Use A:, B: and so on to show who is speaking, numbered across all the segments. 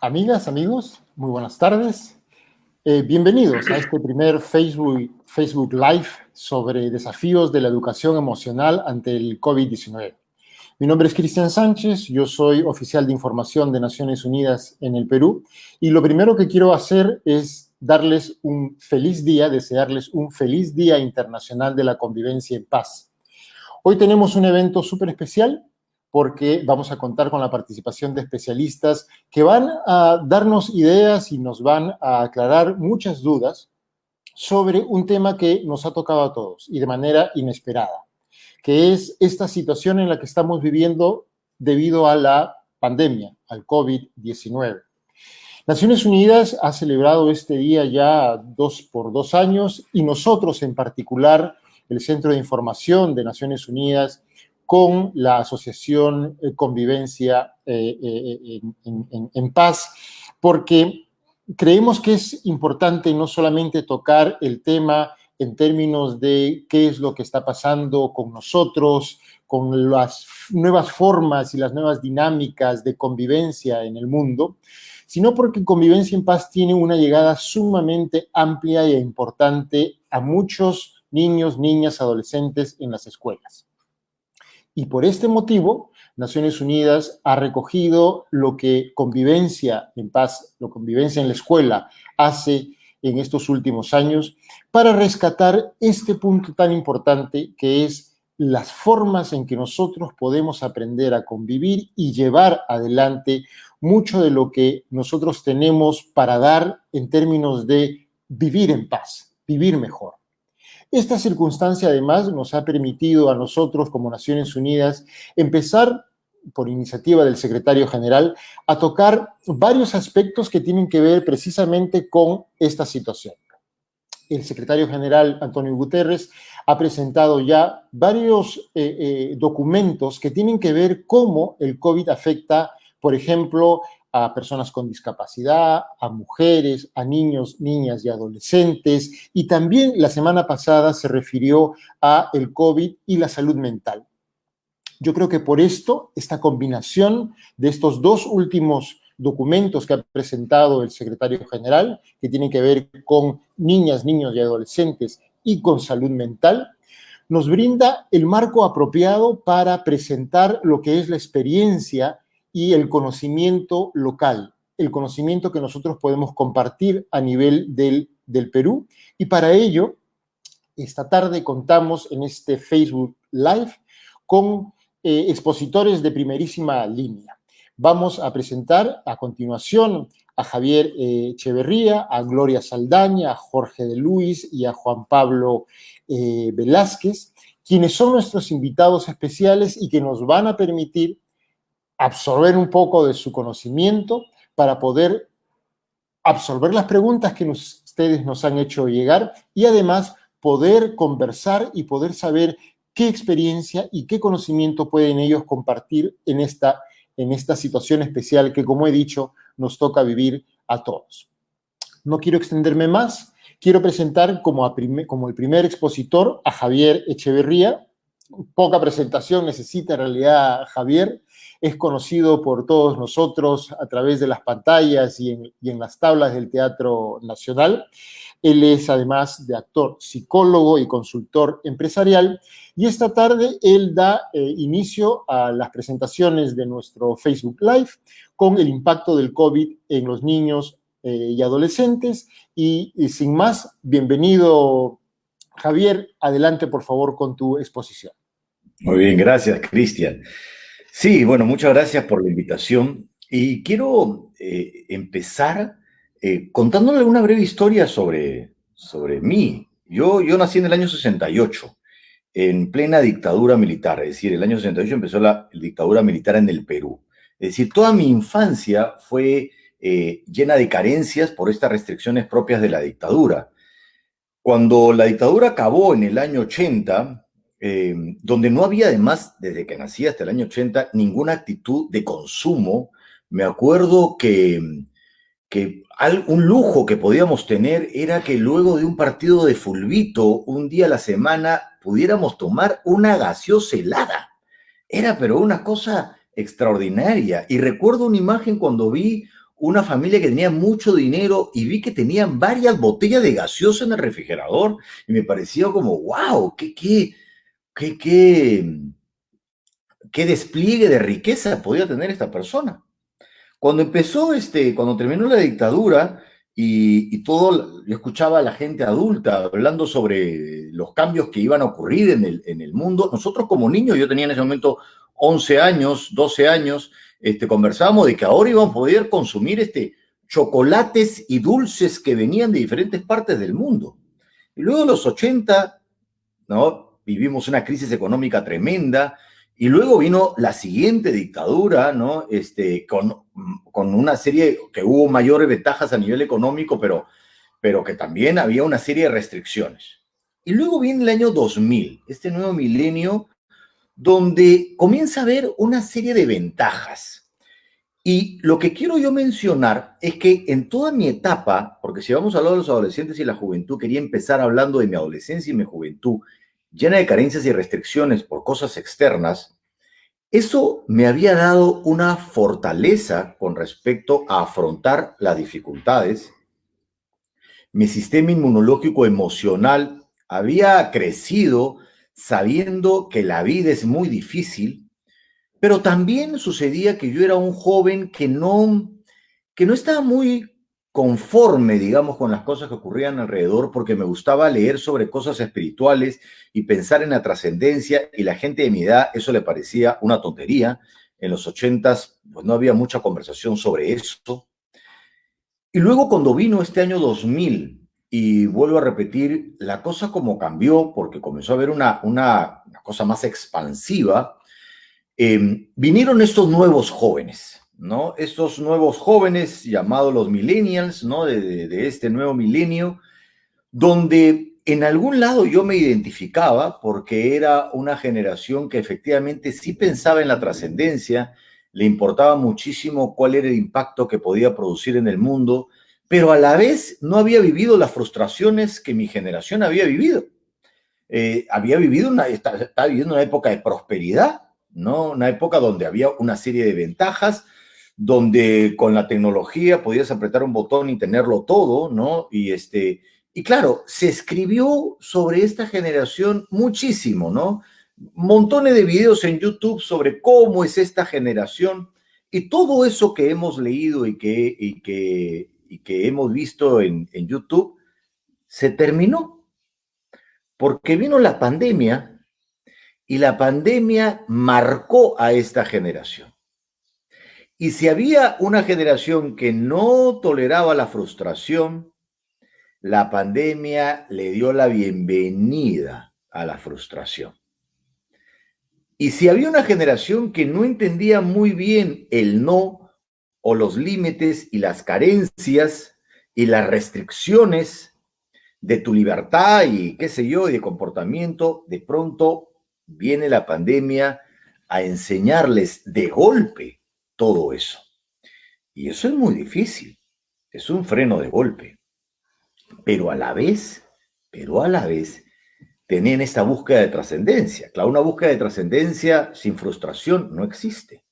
A: Amigas, amigos, muy buenas tardes. Bienvenidos a este primer Facebook Live sobre desafíos de la educación emocional ante el COVID-19. Mi nombre es Cristian Sánchez, yo soy oficial de información de Naciones Unidas en el Perú y lo primero que quiero hacer es darles un feliz día, desearles un feliz Día Internacional de la Convivencia en Paz. Hoy tenemos un evento súper especial porque vamos a contar con la participación de especialistas que van a darnos ideas y nos van a aclarar muchas dudas sobre un tema que nos ha tocado a todos y de manera inesperada, que es esta situación en la que estamos viviendo debido a la pandemia, al COVID-19. Naciones Unidas ha celebrado este día ya por 2 años y nosotros en particular, el Centro de Información de Naciones Unidas, con la Asociación Convivencia en Paz, porque creemos que es importante no solamente tocar el tema en términos de qué es lo que está pasando con nosotros, con las nuevas formas y las nuevas dinámicas de convivencia en el mundo, sino porque Convivencia en Paz tiene una llegada sumamente amplia e importante a muchos niños, niñas, adolescentes en las escuelas. Y por este motivo, Naciones Unidas ha recogido lo que Convivencia en Paz, lo Convivencia en la Escuela hace en estos últimos años para rescatar este punto tan importante que es las formas en que nosotros podemos aprender a convivir y llevar adelante mucho de lo que nosotros tenemos para dar en términos de vivir en paz, vivir mejor. Esta circunstancia además nos ha permitido a nosotros como Naciones Unidas empezar, por iniciativa del secretario general, a tocar varios aspectos que tienen que ver precisamente con esta situación. El secretario general, Antonio Guterres, ha presentado ya varios documentos que tienen que ver cómo el COVID afecta, por ejemplo, a personas con discapacidad, a mujeres, a niños, niñas y adolescentes. Y también la semana pasada se refirió a el COVID y la salud mental. Yo creo que por esto, esta combinación de estos dos últimos documentos que ha presentado el secretario general, que tienen que ver con niñas, niños y adolescentes y con salud mental, nos brinda el marco apropiado para presentar lo que es la experiencia y el conocimiento local, el conocimiento que nosotros podemos compartir a nivel del Perú. Y para ello, esta tarde contamos en este Facebook Live con expositores de primerísima línea. Vamos a presentar a continuación a Javier Echeverría, a Gloria Saldaña, a Jorge de Luis y a Juan Pablo Velázquez, quienes son nuestros invitados especiales y que nos van a permitir absorber un poco de su conocimiento para poder absorber las preguntas que ustedes nos han hecho llegar y además poder conversar y poder saber qué experiencia y qué conocimiento pueden ellos compartir en esta situación especial que, como he dicho, nos toca vivir a todos. No quiero extenderme más, quiero presentar como el primer expositor a Javier Echeverría. Poca presentación necesita en realidad Javier, es conocido por todos nosotros a través de las pantallas y en las tablas del Teatro Nacional. Él es además de actor, psicólogo y consultor empresarial. Y esta tarde él da inicio a las presentaciones de nuestro Facebook Live con el impacto del COVID en los niños y adolescentes. Y sin más, bienvenido Javier, adelante por favor con tu exposición.
B: Muy bien, gracias, Cristian. Sí, bueno, muchas gracias por la invitación y quiero empezar contándole una breve historia sobre mí. Yo nací en el año 68, en plena dictadura militar, es decir, el año 68 empezó la dictadura militar en el Perú. Es decir, toda mi infancia fue llena de carencias por estas restricciones propias de la dictadura. Cuando la dictadura acabó en el año 80, donde no había además, desde que nací hasta el año 80, ninguna actitud de consumo, me acuerdo que un lujo que podíamos tener era que luego de un partido de fulbito, un día a la semana, pudiéramos tomar una gaseosa helada. Era pero una cosa extraordinaria. Y recuerdo una imagen cuando vi una familia que tenía mucho dinero y vi que tenían varias botellas de gaseosa en el refrigerador y me parecía como, wow, qué, qué despliegue de riqueza podía tener esta persona. Cuando empezó, cuando terminó la dictadura y todo, yo escuchaba a la gente adulta hablando sobre los cambios que iban a ocurrir en el mundo. Nosotros como niños, yo tenía en ese momento 11 años, 12 años, conversábamos de que ahora íbamos a poder consumir chocolates y dulces que venían de diferentes partes del mundo. Y luego en los 80, ¿no? Vivimos una crisis económica tremenda y luego vino la siguiente dictadura, ¿no? Con una serie que hubo mayores ventajas a nivel económico, pero que también había una serie de restricciones. Y luego viene el año 2000, este nuevo milenio, donde comienza a haber una serie de ventajas. Y lo que quiero yo mencionar es que en toda mi etapa, porque si vamos a hablar de los adolescentes y la juventud, quería empezar hablando de mi adolescencia y mi juventud, llena de carencias y restricciones por cosas externas. Eso me había dado una fortaleza con respecto a afrontar las dificultades. Mi sistema inmunológico emocional había crecido sabiendo que la vida es muy difícil, pero también sucedía que yo era un joven que no estaba muy conforme, digamos, con las cosas que ocurrían alrededor, porque me gustaba leer sobre cosas espirituales y pensar en la trascendencia, y la gente de mi edad eso le parecía una tontería. En los 80s, pues no había mucha conversación sobre eso. Y luego cuando vino este año 2000, y vuelvo a repetir, la cosa como cambió, porque comenzó a haber una cosa más expansiva. Vinieron estos nuevos jóvenes, ¿no? Estos nuevos jóvenes llamados los millennials, ¿no? De este nuevo milenio, donde en algún lado yo me identificaba porque era una generación que efectivamente sí pensaba en la trascendencia, le importaba muchísimo cuál era el impacto que podía producir en el mundo, pero a la vez no había vivido las frustraciones que mi generación había vivido. Estaba viviendo una época de prosperidad, ¿no? Una época donde había una serie de ventajas, donde con la tecnología podías apretar un botón y tenerlo todo, ¿no? Y claro, se escribió sobre esta generación muchísimo, ¿no? Montones de videos en YouTube sobre cómo es esta generación y todo eso que hemos leído y que hemos visto en YouTube se terminó porque vino la pandemia y la pandemia marcó a esta generación. Y si había una generación que no toleraba la frustración, la pandemia le dio la bienvenida a la frustración. Y si había una generación que no entendía muy bien el no o los límites y las carencias y las restricciones de tu libertad y qué sé yo, y de comportamiento, de pronto viene la pandemia a enseñarles de golpe todo eso. Y eso es muy difícil, es un freno de golpe. Pero a la vez, tenían esta búsqueda de trascendencia. Claro, una búsqueda de trascendencia sin frustración no existe.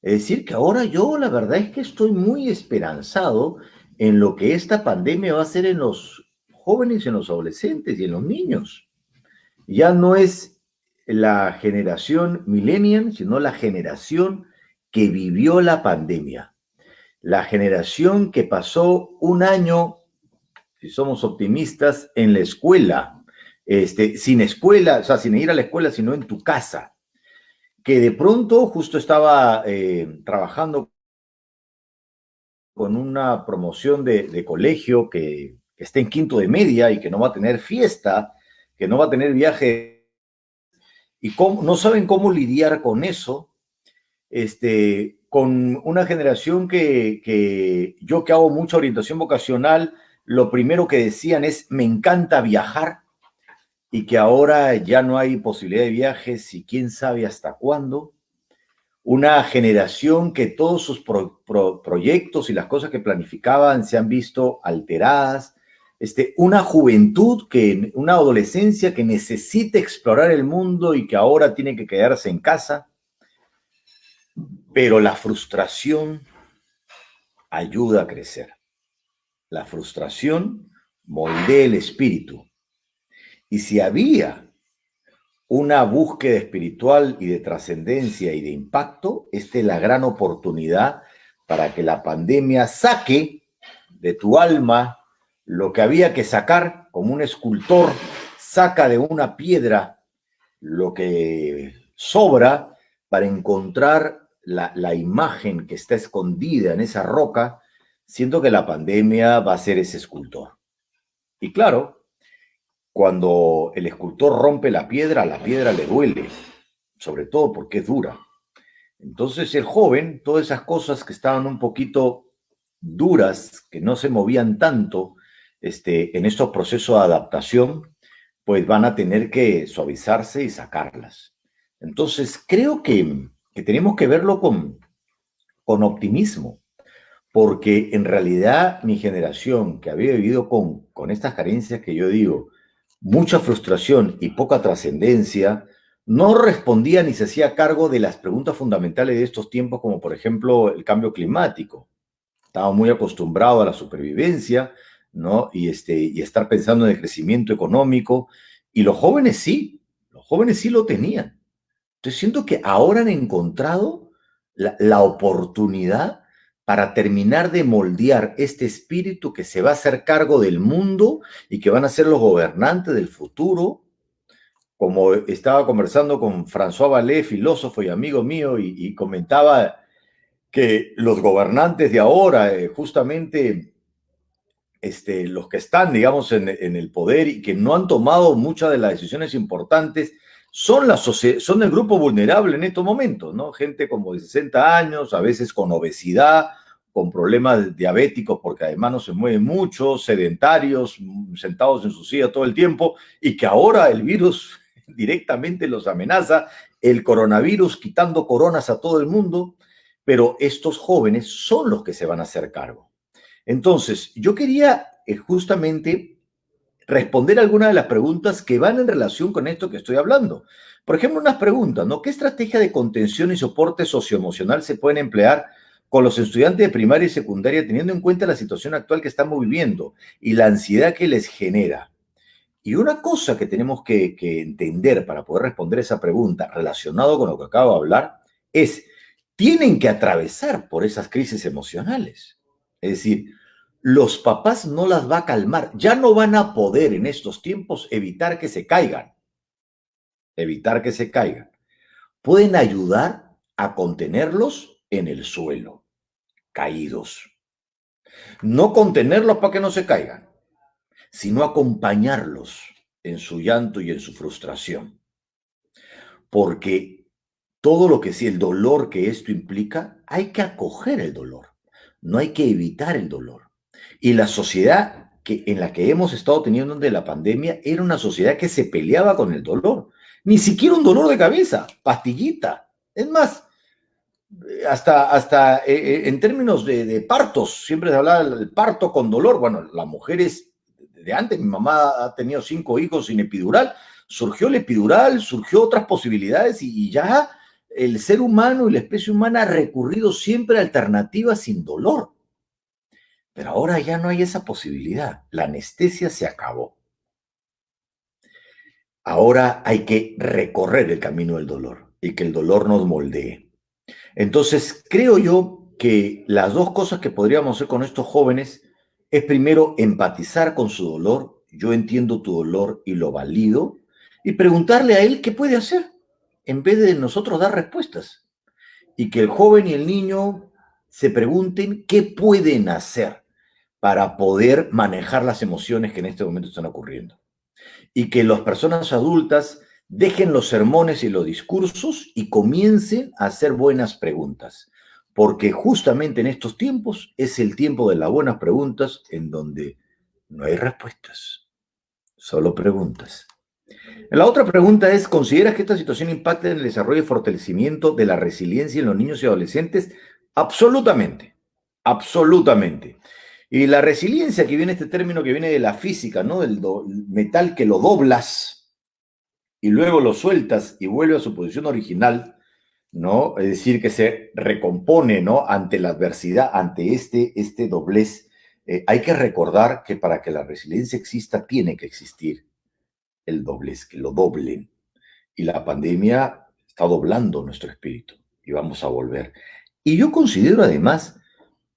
B: Es decir, que ahora yo la verdad es que estoy muy esperanzado en lo que esta pandemia va a hacer en los jóvenes, en los adolescentes y en los niños. Ya no es la generación millennial, sino la generación que vivió la pandemia. La generación que pasó un año, si somos optimistas, en la escuela, sin escuela, o sea, sin ir a la escuela, sino en tu casa, que de pronto justo estaba trabajando con una promoción de colegio que está en quinto de media y que no va a tener fiesta, que no va a tener viaje, y no saben cómo lidiar con eso, con una generación que yo que hago mucha orientación vocacional, lo primero que decían es, me encanta viajar, y que ahora ya no hay posibilidad de viajes y quién sabe hasta cuándo. Una generación que todos sus proyectos y las cosas que planificaban se han visto alteradas. Una juventud, una adolescencia que necesita explorar el mundo y que ahora tiene que quedarse en casa. Pero la frustración ayuda a crecer. La frustración moldea el espíritu. Y si había una búsqueda espiritual y de trascendencia y de impacto, esta es la gran oportunidad para que la pandemia saque de tu alma lo que había que sacar, como un escultor saca de una piedra lo que sobra para encontrar la imagen que está escondida en esa roca. Siento que la pandemia va a ser ese escultor. Y claro, cuando el escultor rompe la piedra le duele, sobre todo porque es dura. Entonces el joven, todas esas cosas que estaban un poquito duras, que no se movían tanto en estos procesos de adaptación, pues van a tener que suavizarse y sacarlas. Entonces creo que tenemos que verlo con optimismo, porque en realidad mi generación que había vivido con estas carencias que yo digo, mucha frustración y poca trascendencia, no respondía ni se hacía cargo de las preguntas fundamentales de estos tiempos, como por ejemplo el cambio climático. Estaba muy acostumbrado a la supervivencia, ¿no? Y estar pensando en el crecimiento económico. Y los jóvenes sí lo tenían. Entonces siento que ahora han encontrado la oportunidad para terminar de moldear este espíritu que se va a hacer cargo del mundo y que van a ser los gobernantes del futuro. Como estaba conversando con François Vallée, filósofo y amigo mío, y comentaba que los gobernantes de ahora, justamente los que están, digamos, en el poder y que no han tomado muchas de las decisiones importantes, son el grupo vulnerable en estos momentos, ¿no? Gente como de 60 años, a veces con obesidad, con problemas diabéticos, porque además no se mueven mucho, sedentarios, sentados en su silla todo el tiempo, y que ahora el virus directamente los amenaza, el coronavirus quitando coronas a todo el mundo, pero estos jóvenes son los que se van a hacer cargo. Entonces, yo quería justamente responder algunas de las preguntas que van en relación con esto que estoy hablando. Por ejemplo, unas preguntas, ¿no? ¿Qué estrategia de contención y soporte socioemocional se pueden emplear con los estudiantes de primaria y secundaria teniendo en cuenta la situación actual que estamos viviendo y la ansiedad que les genera? Y una cosa que tenemos que entender para poder responder esa pregunta relacionado con lo que acabo de hablar es, tienen que atravesar por esas crisis emocionales. Es decir, los papás no las va a calmar. Ya no van a poder en estos tiempos evitar que se caigan. Evitar que se caigan. Pueden ayudar a contenerlos en el suelo, caídos. No contenerlos para que no se caigan, sino acompañarlos en su llanto y en su frustración. Porque todo lo que sí, el dolor que esto implica, hay que acoger el dolor. No hay que evitar el dolor. Y la sociedad en la que hemos estado teniendo de la pandemia era una sociedad que se peleaba con el dolor. Ni siquiera un dolor de cabeza, pastillita. Es más, hasta en términos de partos, siempre se hablaba del parto con dolor. Bueno, las mujeres de antes, mi mamá ha tenido 5 hijos sin epidural, surgió el epidural, surgió otras posibilidades y ya el ser humano y la especie humana ha recurrido siempre a alternativas sin dolor. Pero ahora ya no hay esa posibilidad. La anestesia se acabó. Ahora hay que recorrer el camino del dolor y que el dolor nos moldee. Entonces, creo yo que las dos cosas que podríamos hacer con estos jóvenes es primero empatizar con su dolor. Yo entiendo tu dolor y lo valido. Y preguntarle a él qué puede hacer en vez de nosotros dar respuestas. Y que el joven y el niño se pregunten qué pueden hacer para poder manejar las emociones que en este momento están ocurriendo. Y que las personas adultas dejen los sermones y los discursos y comiencen a hacer buenas preguntas. Porque justamente en estos tiempos es el tiempo de las buenas preguntas en donde no hay respuestas, solo preguntas. La otra pregunta es, ¿consideras que esta situación impacta en el desarrollo y fortalecimiento de la resiliencia en los niños y adolescentes? Absolutamente, absolutamente. Y la resiliencia, que viene este término que viene de la física, ¿no? Del metal que lo doblas y luego lo sueltas y vuelve a su posición original, ¿no? Es decir, que se recompone, ¿no? Ante la adversidad, ante este doblez. Hay que recordar que para que la resiliencia exista, tiene que existir el doblez, que lo doblen. Y la pandemia está doblando nuestro espíritu y vamos a volver. Y yo considero además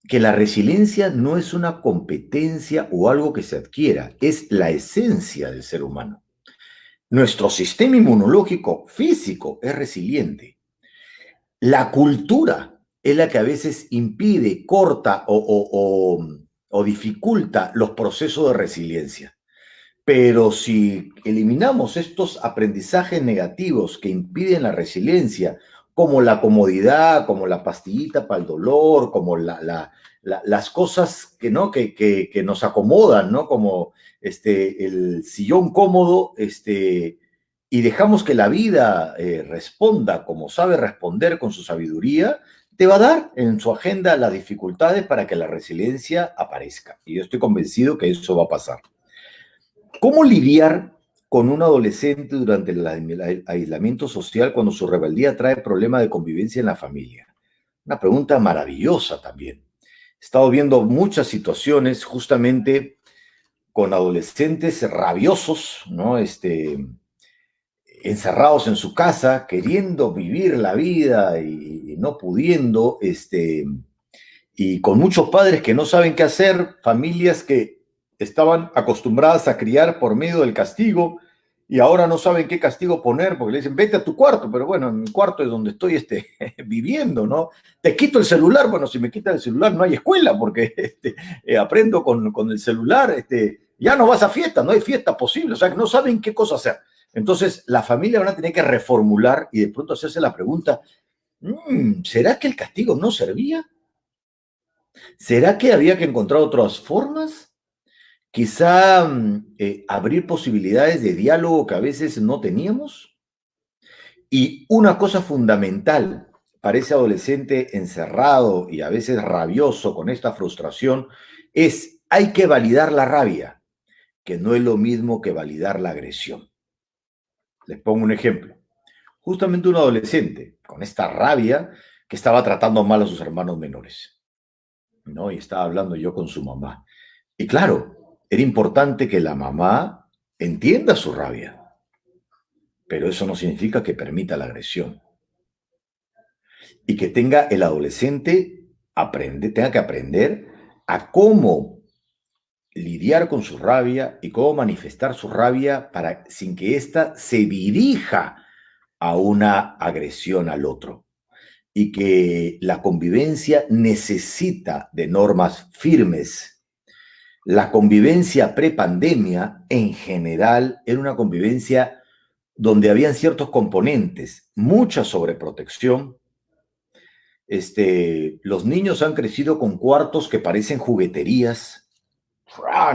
B: que la resiliencia no es una competencia o algo que se adquiera, es la esencia del ser humano. Nuestro sistema inmunológico físico es resiliente. La cultura es la que a veces impide, corta o dificulta los procesos de resiliencia. Pero si eliminamos estos aprendizajes negativos que impiden la resiliencia, como la comodidad, como la pastillita para el dolor, como las cosas que, ¿no? que nos acomodan, ¿no? Como el sillón cómodo, y dejamos que la vida responda como sabe responder con su sabiduría, te va a dar en su agenda las dificultades para que la resiliencia aparezca. Y yo estoy convencido que eso va a pasar. ¿Cómo lidiar con un adolescente durante el aislamiento social cuando su rebeldía trae problemas de convivencia en la familia? Una pregunta maravillosa también. He estado viendo muchas situaciones justamente con adolescentes rabiosos, ¿no? Encerrados en su casa, queriendo vivir la vida y no pudiendo, y con muchos padres que no saben qué hacer, familias que estaban acostumbradas a criar por medio del castigo y ahora no saben qué castigo poner porque le dicen, vete a tu cuarto, pero bueno, en mi cuarto es donde estoy viviendo, ¿no? Te quito el celular, bueno, si me quitas el celular no hay escuela porque aprendo con el celular, ya no vas a fiesta, no hay fiesta posible, o sea, que no saben qué cosa hacer. Entonces, la familia van a tener que reformular y de pronto hacerse la pregunta, ¿será que el castigo no servía? ¿Será que había que encontrar otras formas? Quizá abrir posibilidades de diálogo que a veces no teníamos. Y una cosa fundamental para ese adolescente encerrado y a veces rabioso con esta frustración es hay que validar la rabia, que no es lo mismo que validar la agresión. Les pongo un ejemplo. Justamente un adolescente con esta rabia que estaba tratando mal a sus hermanos menores, ¿no? Y estaba hablando yo con su mamá. Y claro, era importante que la mamá entienda su rabia, pero eso no significa que permita la agresión. Y que tenga el adolescente, tenga que aprender a cómo lidiar con su rabia y cómo manifestar su rabia sin que ésta se dirija a una agresión al otro. Y que la convivencia necesita de normas firmes. La convivencia prepandemia, en general, era una convivencia donde habían ciertos componentes, mucha sobreprotección. Los niños han crecido con cuartos que parecen jugueterías,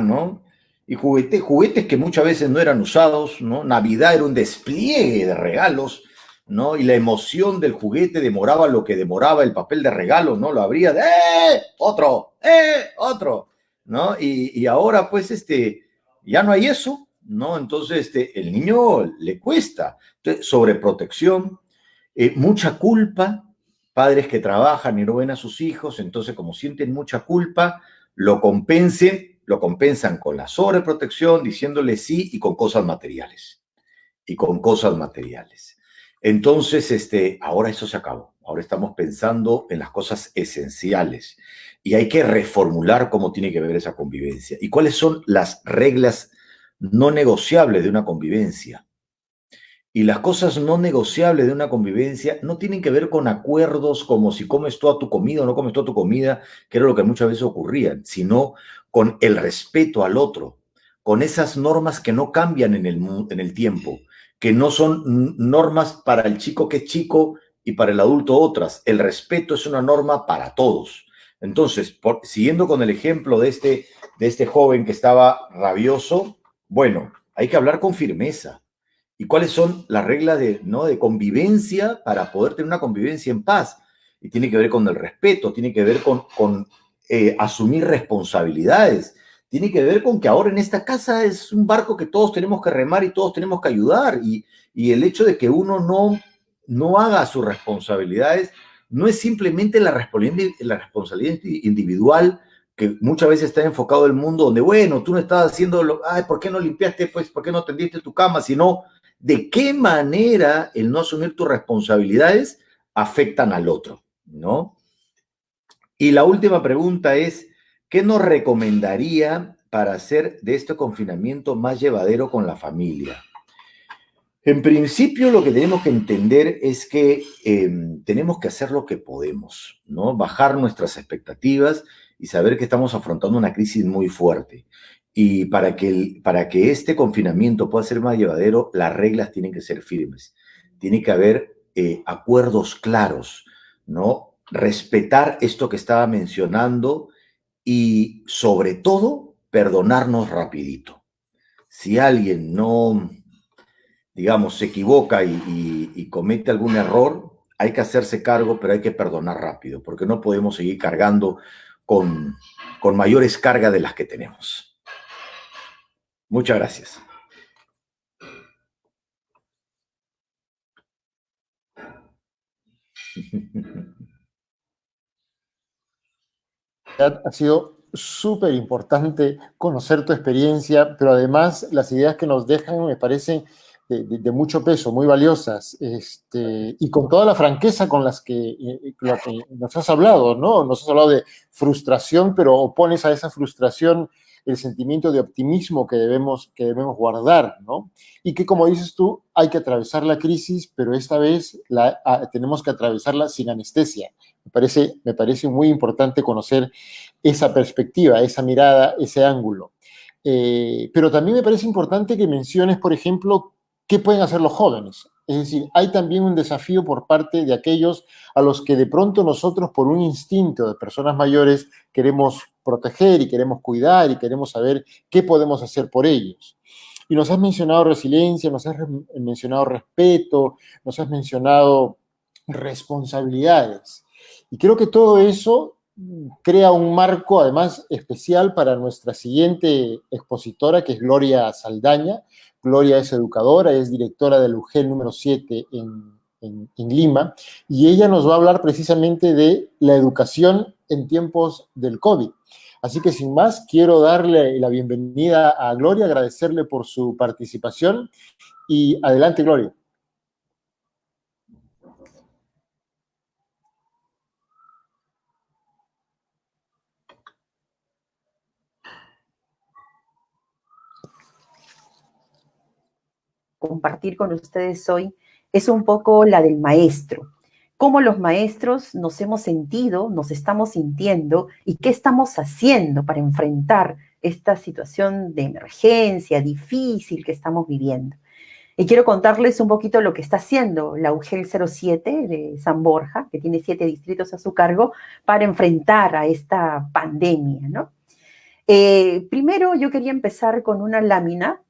B: ¿no? Y juguetes que muchas veces no eran usados, ¿no? Navidad era un despliegue de regalos, ¿no? Y la emoción del juguete demoraba lo que demoraba el papel de regalo, ¿no? Lo abría de otro, otro, ¿no? Y ahora, pues, ya no hay eso, ¿no? Entonces, el niño le cuesta. Entonces, sobreprotección, mucha culpa, padres que trabajan y no ven a sus hijos, entonces, como sienten mucha culpa, lo compensan con la sobreprotección, diciéndole sí y con cosas materiales. Y con cosas materiales. Entonces, ahora eso se acabó. Ahora estamos pensando en las cosas esenciales y hay que reformular cómo tiene que ver esa convivencia y cuáles son las reglas no negociables de una convivencia. Y las cosas no negociables de una convivencia no tienen que ver con acuerdos como si comes toda tu comida o no comes toda tu comida, que era lo que muchas veces ocurría, sino con el respeto al otro, con esas normas que no cambian en el tiempo, que no son normas para el chico que es chico y para el adulto otras. El respeto es una norma para todos. Entonces, siguiendo con el ejemplo de este joven que estaba rabioso, bueno, hay que hablar con firmeza. ¿Y cuáles son las reglas de convivencia para poder tener una convivencia en paz? Y tiene que ver con el respeto, tiene que ver con asumir responsabilidades, tiene que ver con que ahora en esta casa es un barco que todos tenemos que remar y todos tenemos que ayudar. Y el hecho de que uno no no haga sus responsabilidades, no es simplemente la responsabilidad individual, que muchas veces está enfocado el mundo donde, bueno, tú no estás haciendo, ay, ¿por qué no limpiaste? Pues, ¿por qué no tendiste tu cama? Sino, ¿de qué manera el no asumir tus responsabilidades afectan al otro? ¿No? Y la última pregunta es, ¿qué nos recomendaría para hacer de este confinamiento más llevadero con la familia? En principio, lo que tenemos que entender es que tenemos que hacer lo que podemos, ¿no? Bajar nuestras expectativas y saber que estamos afrontando una crisis muy fuerte. Y para que este confinamiento pueda ser más llevadero, las reglas tienen que ser firmes. Tiene que haber acuerdos claros, ¿no? Respetar esto que estaba mencionando y, sobre todo, perdonarnos rapidito. Si alguien no, digamos, se equivoca y comete algún error, hay que hacerse cargo, pero hay que perdonar rápido, porque no podemos seguir cargando con, con mayores cargas de las que tenemos. Muchas gracias.
A: Ha sido súper importante conocer tu experiencia, pero además las ideas que nos dejan me parecen de mucho peso, muy valiosas, y con toda la franqueza con la que nos has hablado, ¿no? Nos has hablado de frustración, pero opones a esa frustración el sentimiento de optimismo que debemos guardar, ¿no? Y que, como dices tú, hay que atravesar la crisis, pero esta vez tenemos que atravesarla sin anestesia. Me parece muy importante conocer esa perspectiva, esa mirada, ese ángulo. Pero también me parece importante que menciones, por ejemplo, qué pueden hacer los jóvenes. Es decir, hay también un desafío por parte de aquellos a los que de pronto nosotros, por un instinto de personas mayores, queremos proteger y queremos cuidar y queremos saber qué podemos hacer por ellos. Y nos has mencionado resiliencia, nos has mencionado respeto, nos has mencionado responsabilidades. Y creo que todo eso crea un marco, además, especial para nuestra siguiente expositora, que es Gloria Saldaña. Gloria es educadora, es directora del UGEL número 7 en Lima, y ella nos va a hablar precisamente de la educación en tiempos del COVID. Así que sin más, quiero darle la bienvenida a Gloria, agradecerle por su participación y adelante, Gloria.
C: Compartir con ustedes hoy es un poco la del maestro. Cómo los maestros nos hemos sentido, nos estamos sintiendo y qué estamos haciendo para enfrentar esta situación de emergencia difícil que estamos viviendo. Y quiero contarles un poquito lo que está haciendo la UGEL 07 de San Borja, que tiene 7 distritos a su cargo, para enfrentar a esta pandemia, ¿no? Primero yo quería empezar con una lámina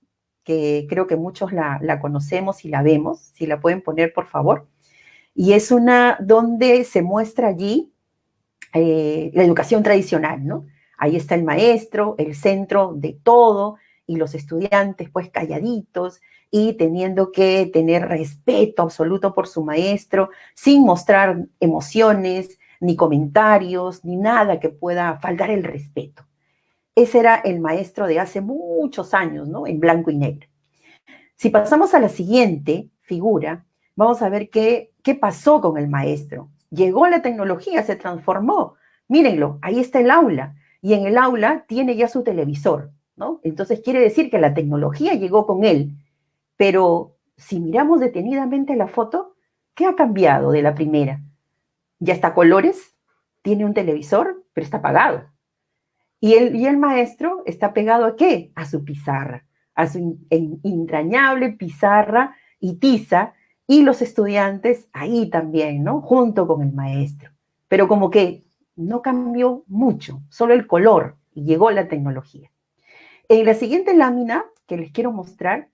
C: que creo que muchos la conocemos y la vemos, si la pueden poner por favor, y es una donde se muestra allí la educación tradicional, ¿no? Ahí está el maestro, el centro de todo, y los estudiantes pues calladitos y teniendo que tener respeto absoluto por su maestro, sin mostrar emociones, ni comentarios, ni nada que pueda faltar el respeto. Ese era el maestro de hace muchos años, ¿no? En blanco y negro. Si pasamos a la siguiente figura, vamos a ver qué pasó con el maestro. Llegó la tecnología, se transformó. Mírenlo, ahí está el aula. Y en el aula tiene ya su televisor, ¿no? Entonces quiere decir que la tecnología llegó con él. Pero si miramos detenidamente la foto, ¿qué ha cambiado de la primera? Ya está a colores, tiene un televisor, pero está apagado. Y el maestro está pegado ¿a qué? A su pizarra, a su entrañable pizarra y tiza, y los estudiantes ahí también, ¿no? Junto con el maestro. Pero como que no cambió mucho, solo el color, y llegó la tecnología. En la siguiente lámina que les quiero mostrar,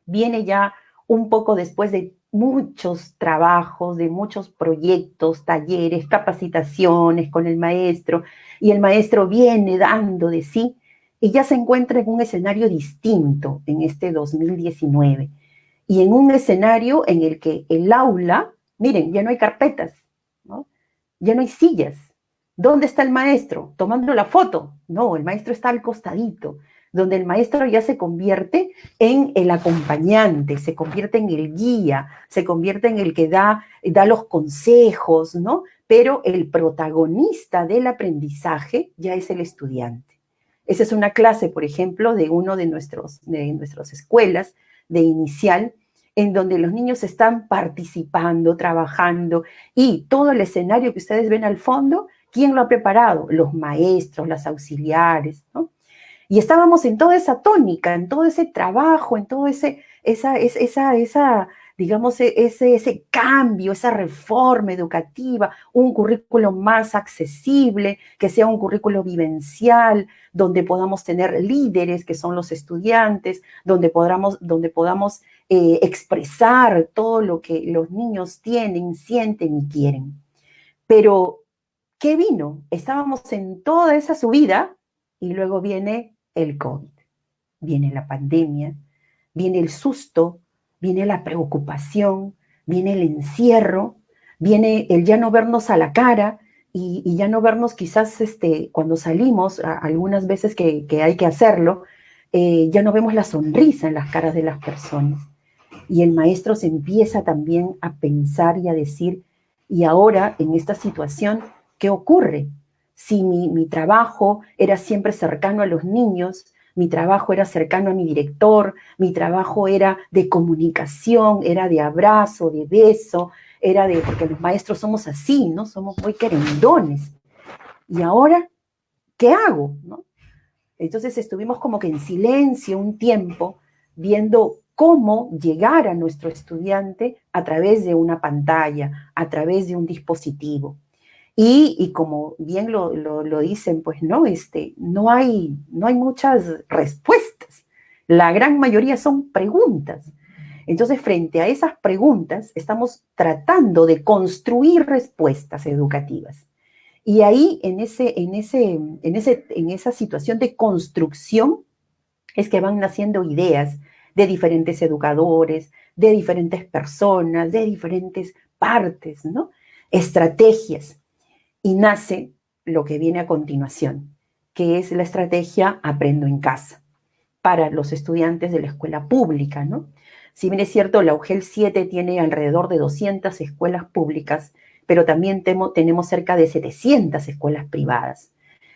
C: viene ya un poco después de muchos trabajos, de muchos proyectos, talleres, capacitaciones con el maestro, y el maestro viene dando de sí, y ya se encuentra en un escenario distinto en este 2019. y en un escenario en el que el aula, miren, ya no hay carpetas, ¿no? Ya no hay sillas. ¿Dónde está el maestro? Tomando la foto. No, el maestro está al costadito, donde el maestro ya se convierte en el acompañante, se convierte en el guía, se convierte en el que da los consejos, ¿no? Pero el protagonista del aprendizaje ya es el estudiante. Esa es una clase, por ejemplo, de uno de nuestras escuelas de inicial, en donde los niños están participando, trabajando, y todo el escenario que ustedes ven al fondo, ¿quién lo ha preparado? Los maestros, las auxiliares, ¿no? Y estábamos en toda esa tónica, en todo ese trabajo, en todo digamos, ese cambio, esa reforma educativa, un currículo más accesible, que sea un currículo vivencial, donde podamos tener líderes que son los estudiantes, donde podamos expresar todo lo que los niños tienen, sienten y quieren. Pero, ¿qué vino? Estábamos en toda esa subida y luego viene el COVID, viene la pandemia, viene el susto, viene la preocupación, viene el encierro, viene el ya no vernos a la cara y ya no vernos quizás cuando salimos, algunas veces que hay que hacerlo, ya no vemos la sonrisa en las caras de las personas. Y el maestro se empieza también a pensar y a decir, y ahora en esta situación, ¿qué ocurre? Si mi trabajo era siempre cercano a los niños, mi trabajo era cercano a mi director, mi trabajo era de comunicación, era de abrazo, de beso, porque los maestros somos así, ¿no? Somos muy querendones. Y ahora, ¿qué hago? ¿No? Entonces estuvimos como que en silencio un tiempo, viendo cómo llegar a nuestro estudiante a través de una pantalla, a través de un dispositivo. Y como bien lo dicen, pues no hay muchas respuestas. La gran mayoría son preguntas. Entonces, frente a esas preguntas, estamos tratando de construir respuestas educativas. Y ahí, en esa situación de construcción, es que van naciendo ideas de diferentes educadores, de diferentes personas, de diferentes partes, ¿no? Estrategias. Y nace lo que viene a continuación, que es la estrategia Aprendo en Casa, para los estudiantes de la escuela pública, ¿no? Si bien es cierto, la UGEL 7 tiene alrededor de 200 escuelas públicas, pero también tenemos cerca de 700 escuelas privadas.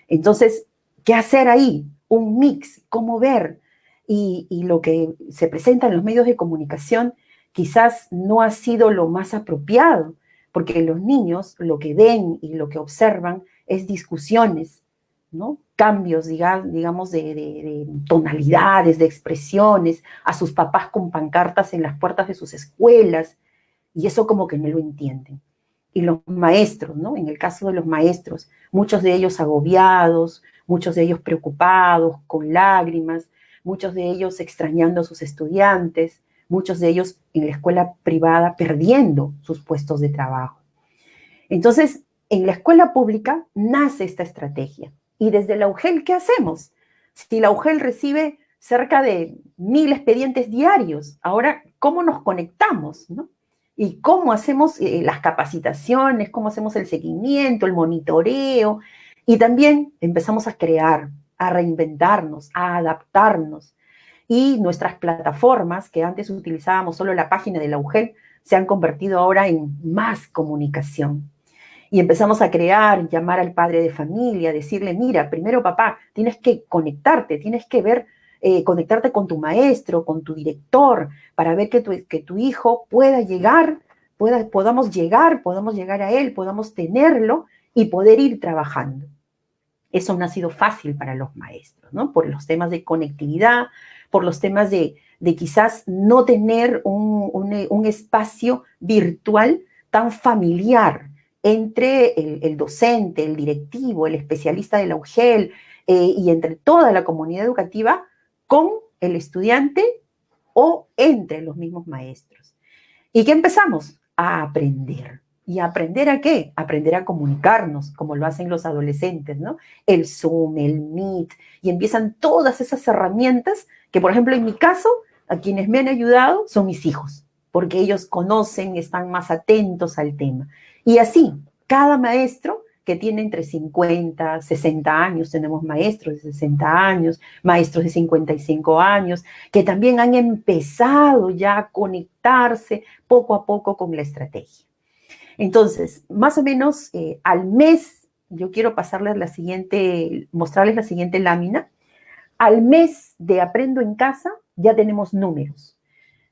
C: Entonces, ¿qué hacer ahí? Un mix, cómo ver. Y lo que se presenta en los medios de comunicación quizás no ha sido lo más apropiado, porque los niños lo que ven y lo que observan es discusiones, ¿no? Cambios, digamos, de tonalidades, de expresiones, a sus papás con pancartas en las puertas de sus escuelas, y eso como que no lo entienden. Y los maestros, ¿no? En el caso de los maestros, muchos de ellos agobiados, muchos de ellos preocupados, con lágrimas, muchos de ellos extrañando a sus estudiantes, muchos de ellos en la escuela privada perdiendo sus puestos de trabajo. Entonces, en la escuela pública nace esta estrategia. Y desde la UGEL, ¿qué hacemos? Si la UGEL recibe cerca de 1000 expedientes diarios, ahora, ¿cómo nos conectamos, no? Y cómo hacemos las capacitaciones, cómo hacemos el seguimiento, el monitoreo, y también empezamos a crear, a reinventarnos, a adaptarnos. Y nuestras plataformas, que antes utilizábamos solo la página de la UGEL, se han convertido ahora en más comunicación. Y empezamos a crear, llamar al padre de familia, decirle, mira, primero papá, tienes que conectarte, tienes que ver, conectarte con tu maestro, con tu director, para ver que tu hijo pueda llegar, podamos llegar a él, podamos tenerlo y poder ir trabajando. Eso no ha sido fácil para los maestros, ¿no? Por los temas de conectividad, por los temas de quizás no tener un espacio virtual tan familiar entre el docente, el directivo, el especialista de la UGEL y entre toda la comunidad educativa con el estudiante o entre los mismos maestros. ¿Y qué empezamos? A aprender. ¿Y aprender a qué? Aprender a comunicarnos, como lo hacen los adolescentes, ¿no? El Zoom, el Meet, y empiezan todas esas herramientas que, por ejemplo, en mi caso, a quienes me han ayudado son mis hijos, porque ellos conocen, están más atentos al tema. Y así, cada maestro que tiene entre 50, 60 años, tenemos maestros de 60 años, maestros de 55 años, que también han empezado ya a conectarse poco a poco con la estrategia. Entonces, más o menos al mes, yo quiero mostrarles la siguiente lámina. Al mes de Aprendo en Casa ya tenemos números.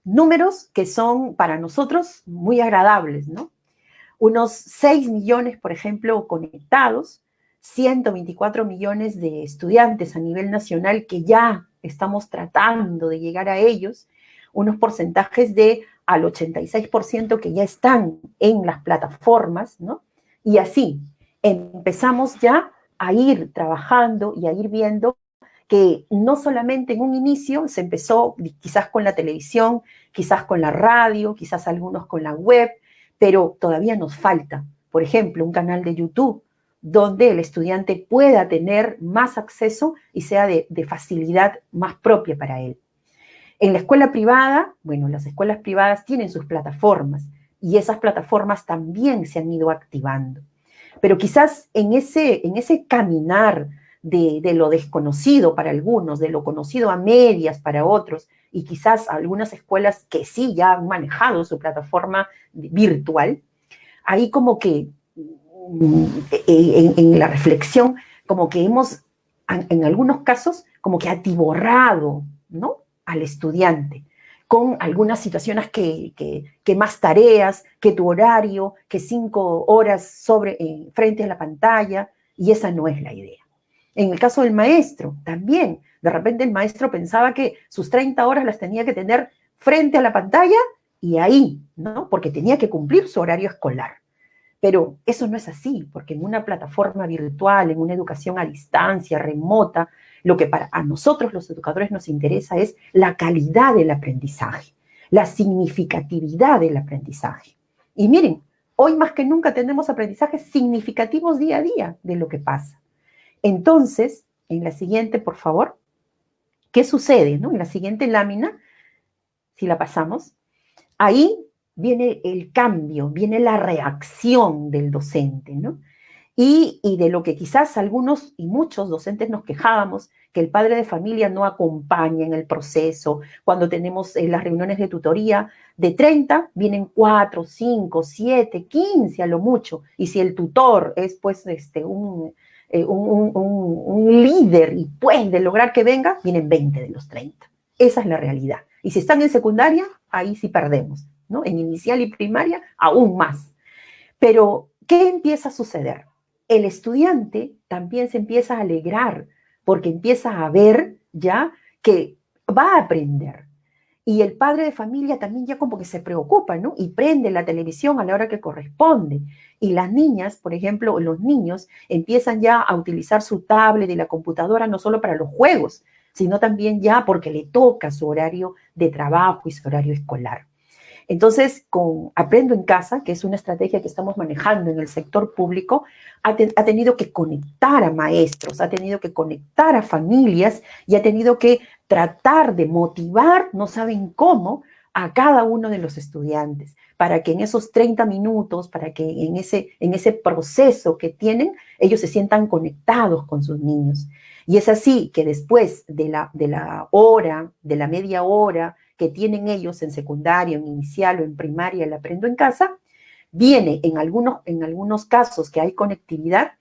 C: Números que son para nosotros muy agradables, ¿no? Unos 6 millones, por ejemplo, conectados, 124 millones de estudiantes a nivel nacional que ya estamos tratando de llegar a ellos, unos porcentajes de al 86% que ya están en las plataformas, ¿no? Y así empezamos ya a ir trabajando y a ir viendo que no solamente en un inicio se empezó quizás con la televisión, quizás con la radio, quizás algunos con la web, pero todavía nos falta, por ejemplo, un canal de YouTube donde el estudiante pueda tener más acceso y sea de facilidad más propia para él. En la escuela privada, bueno, las escuelas privadas tienen sus plataformas y esas plataformas también se han ido activando. Pero quizás en ese caminar de lo desconocido para algunos, de lo conocido a medias para otros, y quizás algunas escuelas que sí ya han manejado su plataforma virtual, ahí como que en la reflexión, como que hemos, en algunos casos, como que atiborrado, ¿no?, al estudiante, con algunas situaciones que más tareas, que tu horario, que 5 horas frente a la pantalla, y esa no es la idea. En el caso del maestro, también, de repente el maestro pensaba que sus 30 horas las tenía que tener frente a la pantalla y ahí, ¿no? Porque tenía que cumplir su horario escolar. Pero eso no es así, porque en una plataforma virtual, en una educación a distancia, remota, lo que a nosotros los educadores nos interesa es la calidad del aprendizaje, la significatividad del aprendizaje. Y miren, hoy más que nunca tenemos aprendizajes significativos día a día de lo que pasa. Entonces, en la siguiente, por favor, ¿qué sucede, no? En la siguiente lámina, si la pasamos, ahí viene el cambio, viene la reacción del docente, ¿no? Y de lo que quizás algunos y muchos docentes nos quejábamos, que el padre de familia no acompaña en el proceso. Cuando tenemos las reuniones de tutoría, de 30 vienen 4, 5, 7, 15 a lo mucho. Y si el tutor es pues un líder y puede lograr que venga, vienen 20 de los 30. Esa es la realidad. Y si están en secundaria, ahí sí perdemos, ¿no? En inicial y primaria, aún más. Pero, ¿qué empieza a suceder? El estudiante también se empieza a alegrar porque empieza a ver ya que va a aprender. Y el padre de familia también ya como que se preocupa, ¿no? Y prende la televisión a la hora que corresponde. Y las niñas, por ejemplo, los niños empiezan ya a utilizar su tablet y la computadora no solo para los juegos, sino también ya porque le toca su horario de trabajo y su horario escolar. Entonces, con Aprendo en Casa, que es una estrategia que estamos manejando en el sector público, ha tenido que conectar a maestros, ha tenido que conectar a familias y ha tenido que tratar de motivar, no saben cómo, a cada uno de los estudiantes, para que en esos 30 minutos, para que en ese proceso que tienen, ellos se sientan conectados con sus niños. Y es así que después de la hora, de la media hora que tienen ellos en secundaria, en inicial o en primaria, el Aprendo en Casa, viene en algunos casos que hay conectividad,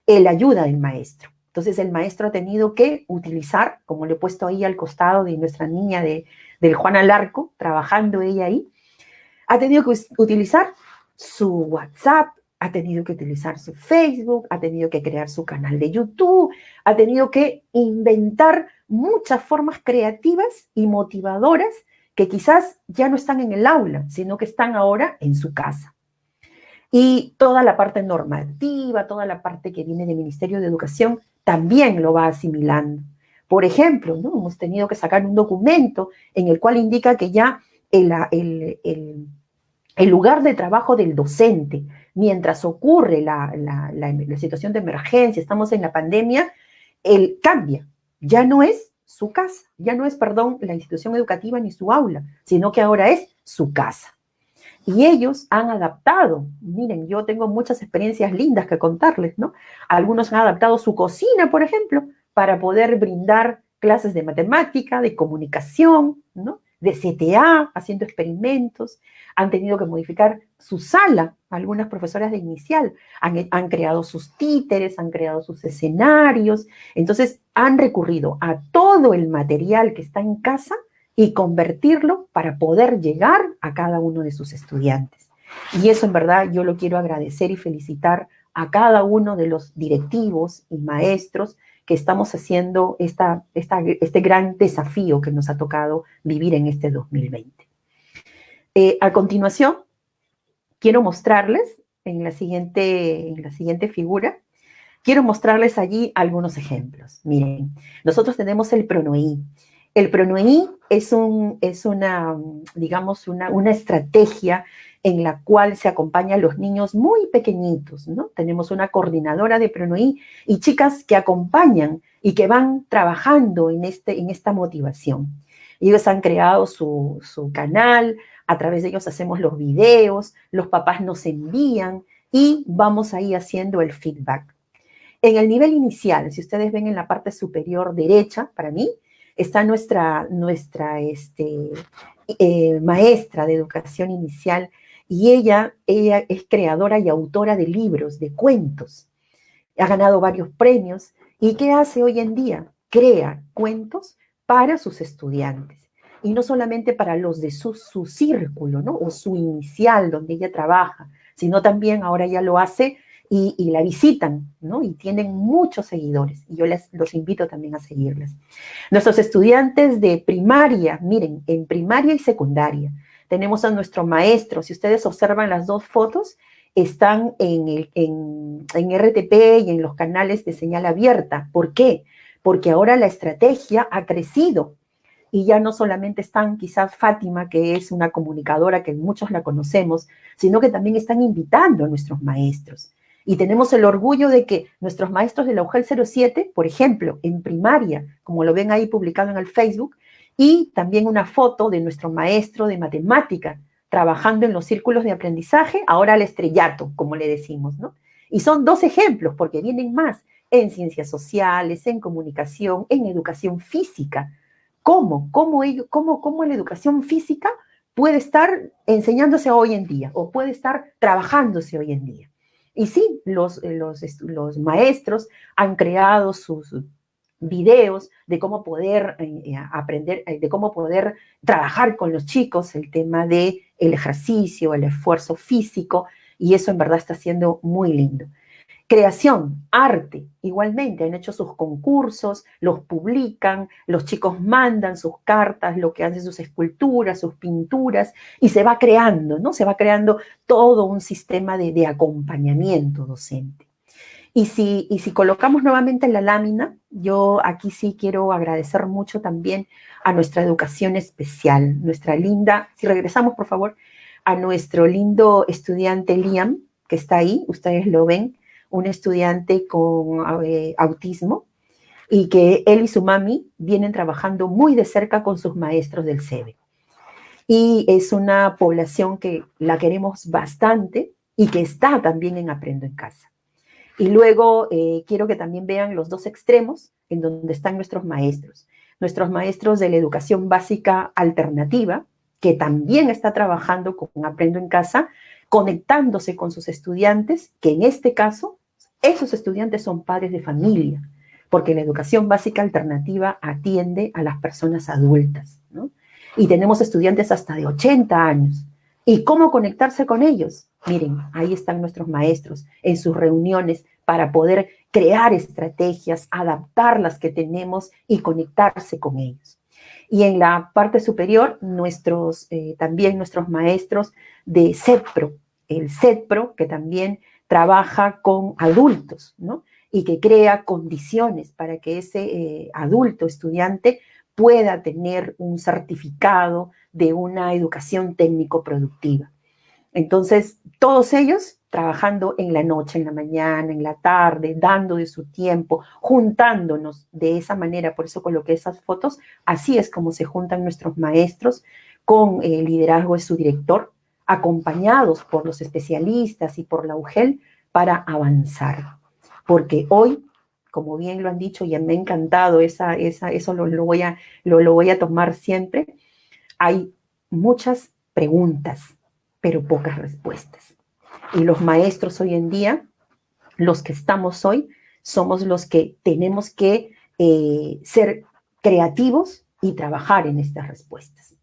C: la ayuda del maestro. Entonces el maestro ha tenido que utilizar, como le he puesto ahí al costado de nuestra niña del Juana Larco, trabajando ella ahí, ha tenido que utilizar su WhatsApp, ha tenido que utilizar su Facebook, ha tenido que crear su canal de YouTube, ha tenido que inventar muchas formas creativas y motivadoras que quizás ya no están en el aula, sino que están ahora en su casa. Y toda la parte normativa, toda la parte que viene del Ministerio de Educación, también lo va asimilando. Por ejemplo, ¿no? Hemos tenido que sacar un documento en el cual indica que ya el lugar de trabajo del docente, mientras ocurre la situación de emergencia, estamos en la pandemia, cambia. Ya no es su casa. Ya no es, perdón, la institución educativa ni su aula, sino que ahora es su casa. Y ellos han adaptado, miren, yo tengo muchas experiencias lindas que contarles, ¿no? Algunos han adaptado su cocina, por ejemplo, para poder brindar clases de matemática, de comunicación, ¿no? De CTA, haciendo experimentos. Han tenido que modificar su sala. Algunas profesoras de inicial han creado sus títeres, han creado sus escenarios. Entonces, han recurrido a todo el material que está en casa y convertirlo para poder llegar a cada uno de sus estudiantes. Y eso en verdad yo lo quiero agradecer y felicitar a cada uno de los directivos y maestros que estamos haciendo este gran desafío que nos ha tocado vivir en este 2020. A continuación, quiero mostrarles en la siguiente figura, quiero mostrarles allí algunos ejemplos. Miren, nosotros tenemos el PRONUEI. El PRONUEI es una, digamos, una estrategia en la cual se acompaña a los niños muy pequeñitos, ¿no? Tenemos una coordinadora de PRONUEI y chicas que acompañan y que van trabajando en esta motivación. Ellos han creado su canal, a través de ellos hacemos los videos, los papás nos envían y vamos ahí haciendo el feedback. En el nivel inicial, si ustedes ven en la parte superior derecha, para mí, está nuestra maestra de educación inicial y ella es creadora y autora de libros, de cuentos. Ha ganado varios premios. ¿Y qué hace hoy en día? Crea cuentos para sus estudiantes. Y no solamente para los de su círculo, ¿no? O su inicial, donde ella trabaja, sino también ahora ya lo hace y la visitan, ¿no? Y tienen muchos seguidores. Y yo los invito también a seguirles. Nuestros estudiantes de primaria, miren, en primaria y secundaria, tenemos a nuestro maestro. Si ustedes observan las dos fotos, están en RTP y en los canales de señal abierta. ¿Por qué? Porque ahora la estrategia ha crecido. Y ya no solamente están quizás Fátima, que es una comunicadora que muchos la conocemos, sino que también están invitando a nuestros maestros. Y tenemos el orgullo de que nuestros maestros de la UGEL 07, por ejemplo, en primaria, como lo ven ahí publicado en el Facebook, y también una foto de nuestro maestro de matemática, trabajando en los círculos de aprendizaje, ahora al estrellato, como le decimos, ¿no? Y son dos ejemplos, porque vienen más en ciencias sociales, en comunicación, en educación física. ¿Cómo la educación física puede estar enseñándose hoy en día o puede estar trabajándose hoy en día? Y sí, los maestros han creado sus videos de cómo poder aprender, de cómo poder trabajar con los chicos, el tema del ejercicio, el esfuerzo físico, y eso en verdad está siendo muy lindo. Creación, arte, igualmente, han hecho sus concursos, los publican, los chicos mandan sus cartas, lo que hacen sus esculturas, sus pinturas, y se va creando, ¿no? Se va creando todo un sistema de acompañamiento docente. Y si colocamos nuevamente la lámina, yo aquí sí quiero agradecer mucho también a nuestra educación especial, nuestra linda, si regresamos por favor, a nuestro lindo estudiante Liam, que está ahí, ustedes lo ven, un estudiante con autismo, y que él y su mami vienen trabajando muy de cerca con sus maestros del CEBE. Y es una población que la queremos bastante y que está también en Aprendo en Casa. Y luego quiero que también vean los dos extremos en donde están nuestros maestros de la educación básica alternativa, que también está trabajando con Aprendo en Casa, conectándose con sus estudiantes, que en este caso, esos estudiantes son padres de familia, porque la educación básica alternativa atiende a las personas adultas, ¿no? Y tenemos estudiantes hasta de 80 años. ¿Y cómo conectarse con ellos? Miren, ahí están nuestros maestros en sus reuniones para poder crear estrategias, adaptar las que tenemos y conectarse con ellos. Y en la parte superior, también nuestros maestros de CEDPRO, el CEDPRO que también trabaja con adultos, ¿no? Y que crea condiciones para que ese adulto estudiante pueda tener un certificado de una educación técnico-productiva. Entonces, todos ellos trabajando en la noche, en la mañana, en la tarde, dando de su tiempo, juntándonos de esa manera, por eso coloqué esas fotos, así es como se juntan nuestros maestros con el liderazgo de su director, acompañados por los especialistas y por la UGEL para avanzar. Porque hoy, como bien lo han dicho, y me ha encantado, eso lo voy a tomar siempre, hay muchas preguntas, pero pocas respuestas. Y los maestros hoy en día, los que estamos hoy, somos los que tenemos que ser creativos y trabajar en estas respuestas.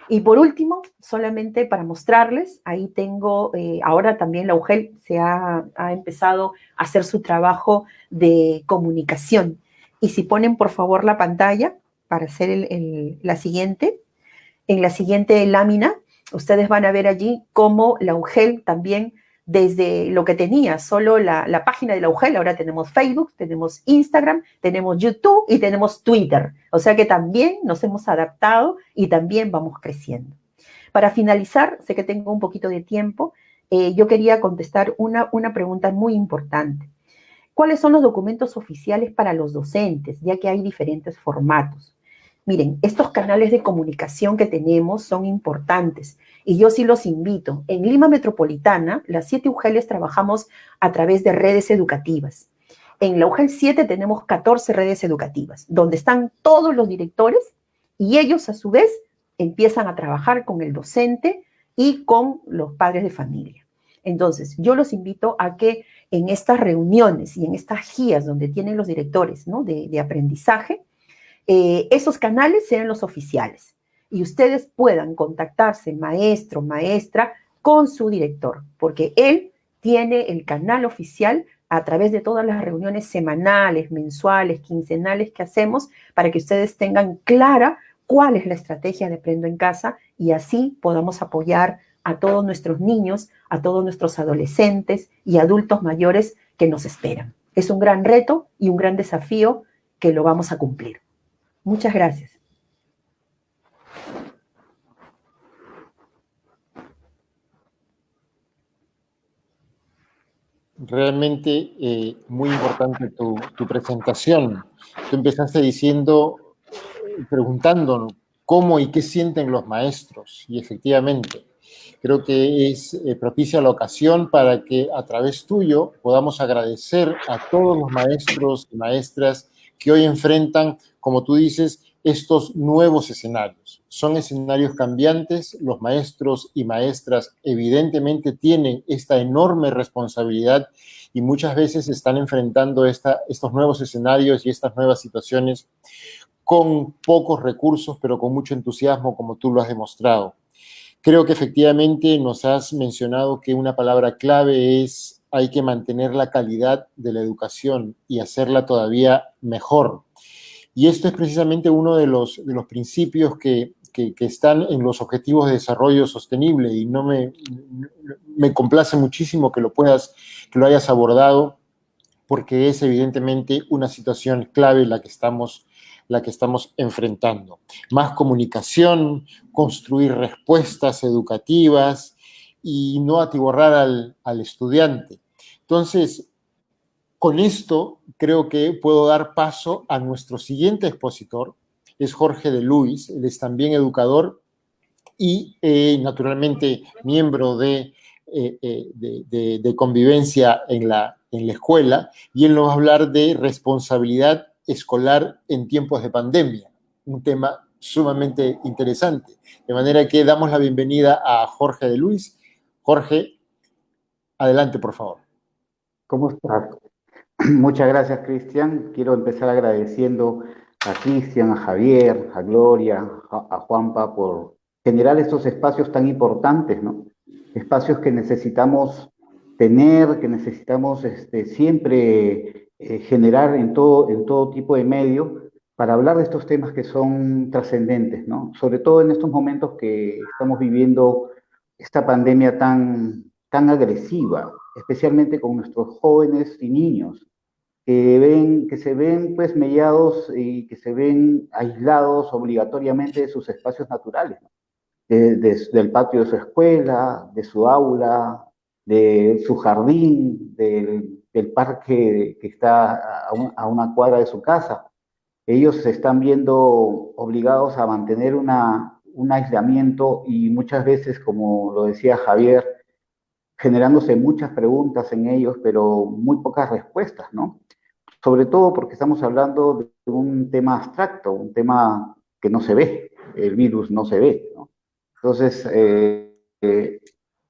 C: Y por último, solamente para mostrarles, ahí tengo, ahora también la UGEL ha empezado a hacer su trabajo de comunicación. Y si ponen por favor la pantalla para hacer la siguiente, en la siguiente lámina, ustedes van a ver allí cómo la UGEL también, desde lo que tenía solo la página de la UGEL, ahora tenemos Facebook, tenemos Instagram, tenemos YouTube y tenemos Twitter. O sea que también nos hemos adaptado y también vamos creciendo. Para finalizar, sé que tengo un poquito de tiempo, yo quería contestar una pregunta muy importante. ¿Cuáles son los documentos oficiales para los docentes? Ya que hay diferentes formatos. Miren, estos canales de comunicación que tenemos son importantes y yo sí los invito. En Lima Metropolitana, las 7 UGELs trabajamos a través de redes educativas. En la UGEL 7 tenemos 14 redes educativas, donde están todos los directores y ellos a su vez empiezan a trabajar con el docente y con los padres de familia. Entonces, yo los invito a que en estas reuniones y en estas guías donde tienen los directores, ¿no?, de aprendizaje, esos canales sean los oficiales y ustedes puedan contactarse, maestro, maestra, con su director, porque él tiene el canal oficial a través de todas las reuniones semanales, mensuales, quincenales que hacemos para que ustedes tengan clara cuál es la estrategia de Aprendo en Casa y así podamos apoyar a todos nuestros niños, a todos nuestros adolescentes y adultos mayores que nos esperan. Es un gran reto y un gran desafío que lo vamos a cumplir. Muchas gracias.
A: Realmente muy importante tu presentación. Tú empezaste diciendo, preguntándonos cómo y qué sienten los maestros. Y efectivamente, creo que es propicia la ocasión para que a través tuyo podamos agradecer a todos los maestros y maestras que hoy enfrentan, como tú dices, estos nuevos escenarios. Son escenarios cambiantes, los maestros y maestras evidentemente tienen esta enorme responsabilidad y muchas veces están enfrentando estos nuevos escenarios y estas nuevas situaciones con pocos recursos, pero con mucho entusiasmo, como tú lo has demostrado. Creo que efectivamente nos has mencionado que una palabra clave es hay que mantener la calidad de la educación y hacerla todavía mejor. Y esto es precisamente uno de los principios que están en los Objetivos de Desarrollo Sostenible y me complace muchísimo que lo hayas abordado porque es evidentemente una situación clave la que estamos enfrentando. Más comunicación, construir respuestas educativas y no atiborrar al estudiante. Entonces, con esto creo que puedo dar paso a nuestro siguiente expositor, es Jorge de Luis, él es también educador y naturalmente miembro de convivencia en la escuela, y él nos va a hablar de responsabilidad escolar en tiempos de pandemia, un tema sumamente interesante. De manera que damos la bienvenida a Jorge de Luis. Jorge, adelante, por favor.
D: ¿Cómo estás? Muchas gracias, Cristian. Quiero empezar agradeciendo a Cristian, a Javier, a Gloria, a Juanpa por generar estos espacios tan importantes, ¿no? Espacios que necesitamos tener, que necesitamos siempre generar en todo tipo de medio para hablar de estos temas que son trascendentes, ¿no? Sobre todo en estos momentos que estamos viviendo esta pandemia tan agresiva, especialmente con nuestros jóvenes y niños, que se ven pues mediados y que se ven aislados obligatoriamente de sus espacios naturales, ¿no? del patio de su escuela, de su aula, de su jardín, del parque que está a una cuadra de su casa. Ellos se están viendo obligados a mantener un aislamiento y muchas veces, como lo decía Javier, generándose muchas preguntas en ellos, pero muy pocas respuestas, ¿no? Sobre todo porque estamos hablando de un tema abstracto, un tema que no se ve, el virus no se ve, ¿no? Entonces,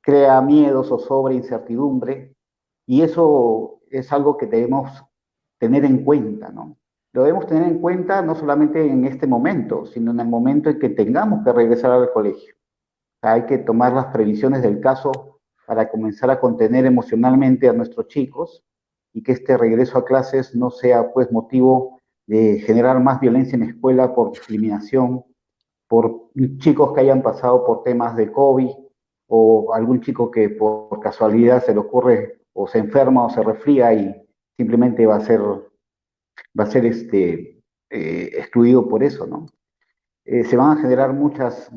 D: crea miedo, zozobra, incertidumbre, y eso es algo que debemos tener en cuenta, ¿no? Lo debemos tener en cuenta no solamente en este momento, sino en el momento en que tengamos que regresar al colegio. Hay que tomar las previsiones del caso para comenzar a contener emocionalmente a nuestros chicos y que este regreso a clases no sea pues motivo de generar más violencia en la escuela por discriminación, por chicos que hayan pasado por temas de COVID o algún chico que por casualidad se le ocurre o se enferma o se resfría y simplemente va a ser excluido por eso, ¿no? Se van a generar muchas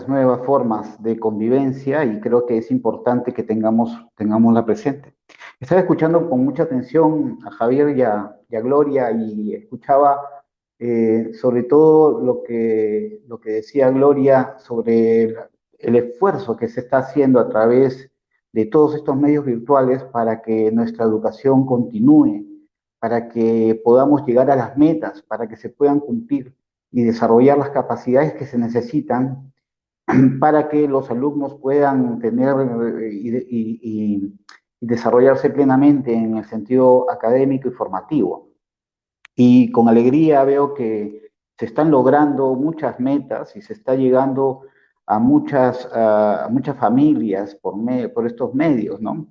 D: nuevas formas de convivencia y creo que es importante que tengámosla presente. Estaba escuchando con mucha atención a Javier y a Gloria y escuchaba sobre todo lo que decía Gloria sobre el esfuerzo que se está haciendo a través de todos estos medios virtuales para que nuestra educación continúe, para que podamos llegar a las metas, para que se puedan cumplir y desarrollar las capacidades que se necesitan para que los alumnos puedan tener y desarrollarse plenamente en el sentido académico y formativo. Y con alegría veo que se están logrando muchas metas y se está llegando a muchas familias por estos medios, ¿no?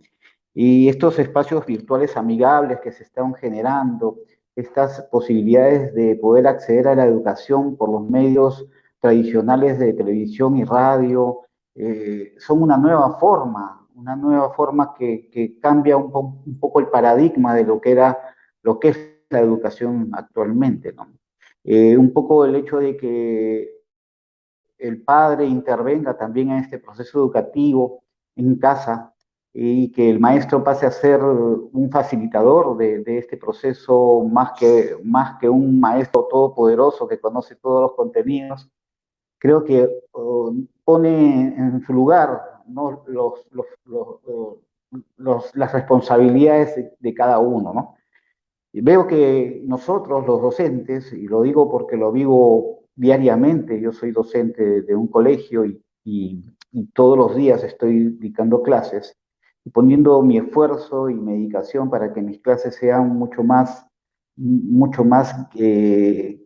D: Y estos espacios virtuales amigables que se están generando, estas posibilidades de poder acceder a la educación por los medios tradicionales de televisión y radio, son una nueva forma que cambia un poco el paradigma de lo que es la educación actualmente, ¿no? Un poco el hecho de que el padre intervenga también en este proceso educativo en casa y que el maestro pase a ser un facilitador de este proceso más que un maestro todopoderoso que conoce todos los contenidos, creo que pone en su lugar, ¿no? Las responsabilidades de cada uno, ¿no? Y veo que nosotros, los docentes, y lo digo porque lo vivo diariamente, yo soy docente de un colegio y todos los días estoy dictando clases y poniendo mi esfuerzo y mi dedicación para que mis clases sean mucho más que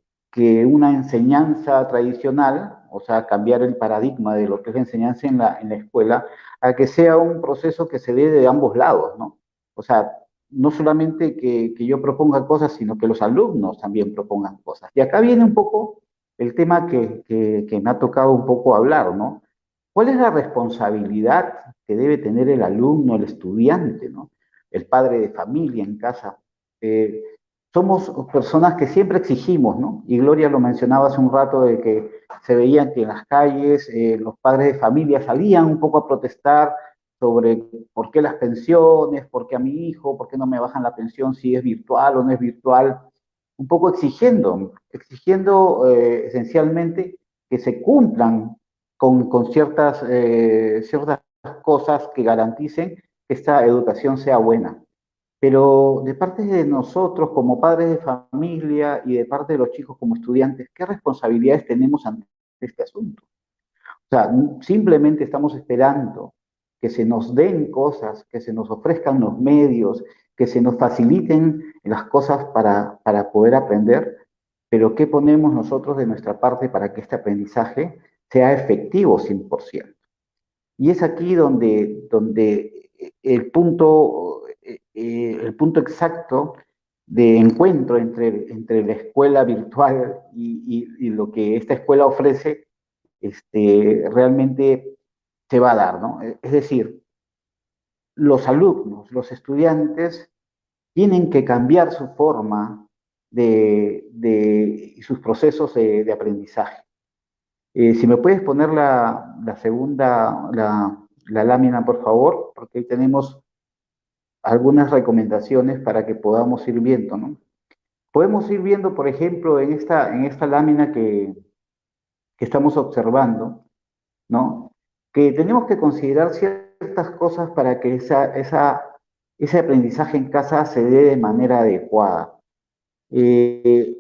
D: una enseñanza tradicional, o sea, cambiar el paradigma de lo que es la enseñanza en la escuela, a que sea un proceso que se dé de ambos lados, ¿no? O sea, no solamente que yo proponga cosas, sino que los alumnos también propongan cosas. Y acá viene un poco el tema que me ha tocado un poco hablar, ¿no? ¿Cuál es la responsabilidad que debe tener el alumno, el estudiante, ¿no? El padre de familia en casa. Eh, Somos personas que siempre exigimos, ¿no? Y Gloria lo mencionaba hace un rato de que se veían que en las calles los padres de familia salían un poco a protestar sobre por qué las pensiones, por qué a mi hijo, por qué no me bajan la pensión si es virtual o no es virtual, un poco exigiendo esencialmente que se cumplan con ciertas cosas que garanticen que esta educación sea buena. Pero de parte de nosotros como padres de familia y de parte de los chicos como estudiantes, ¿qué responsabilidades tenemos ante este asunto? O sea, simplemente estamos esperando que se nos den cosas, que se nos ofrezcan los medios, que se nos faciliten las cosas para poder aprender, pero ¿qué ponemos nosotros de nuestra parte para que este aprendizaje sea efectivo 100%? Y es aquí donde el punto exacto de encuentro entre la escuela virtual y lo que esta escuela ofrece realmente se va a dar, ¿no? Es decir, los alumnos, los estudiantes tienen que cambiar su forma y sus procesos de aprendizaje. Si me puedes poner la segunda, la lámina, por favor, porque ahí tenemos algunas recomendaciones para que podamos ir viendo, ¿no? Podemos ir viendo, por ejemplo, en esta lámina que estamos observando, ¿no? Que tenemos que considerar ciertas cosas para que ese aprendizaje en casa se dé de manera adecuada. Eh,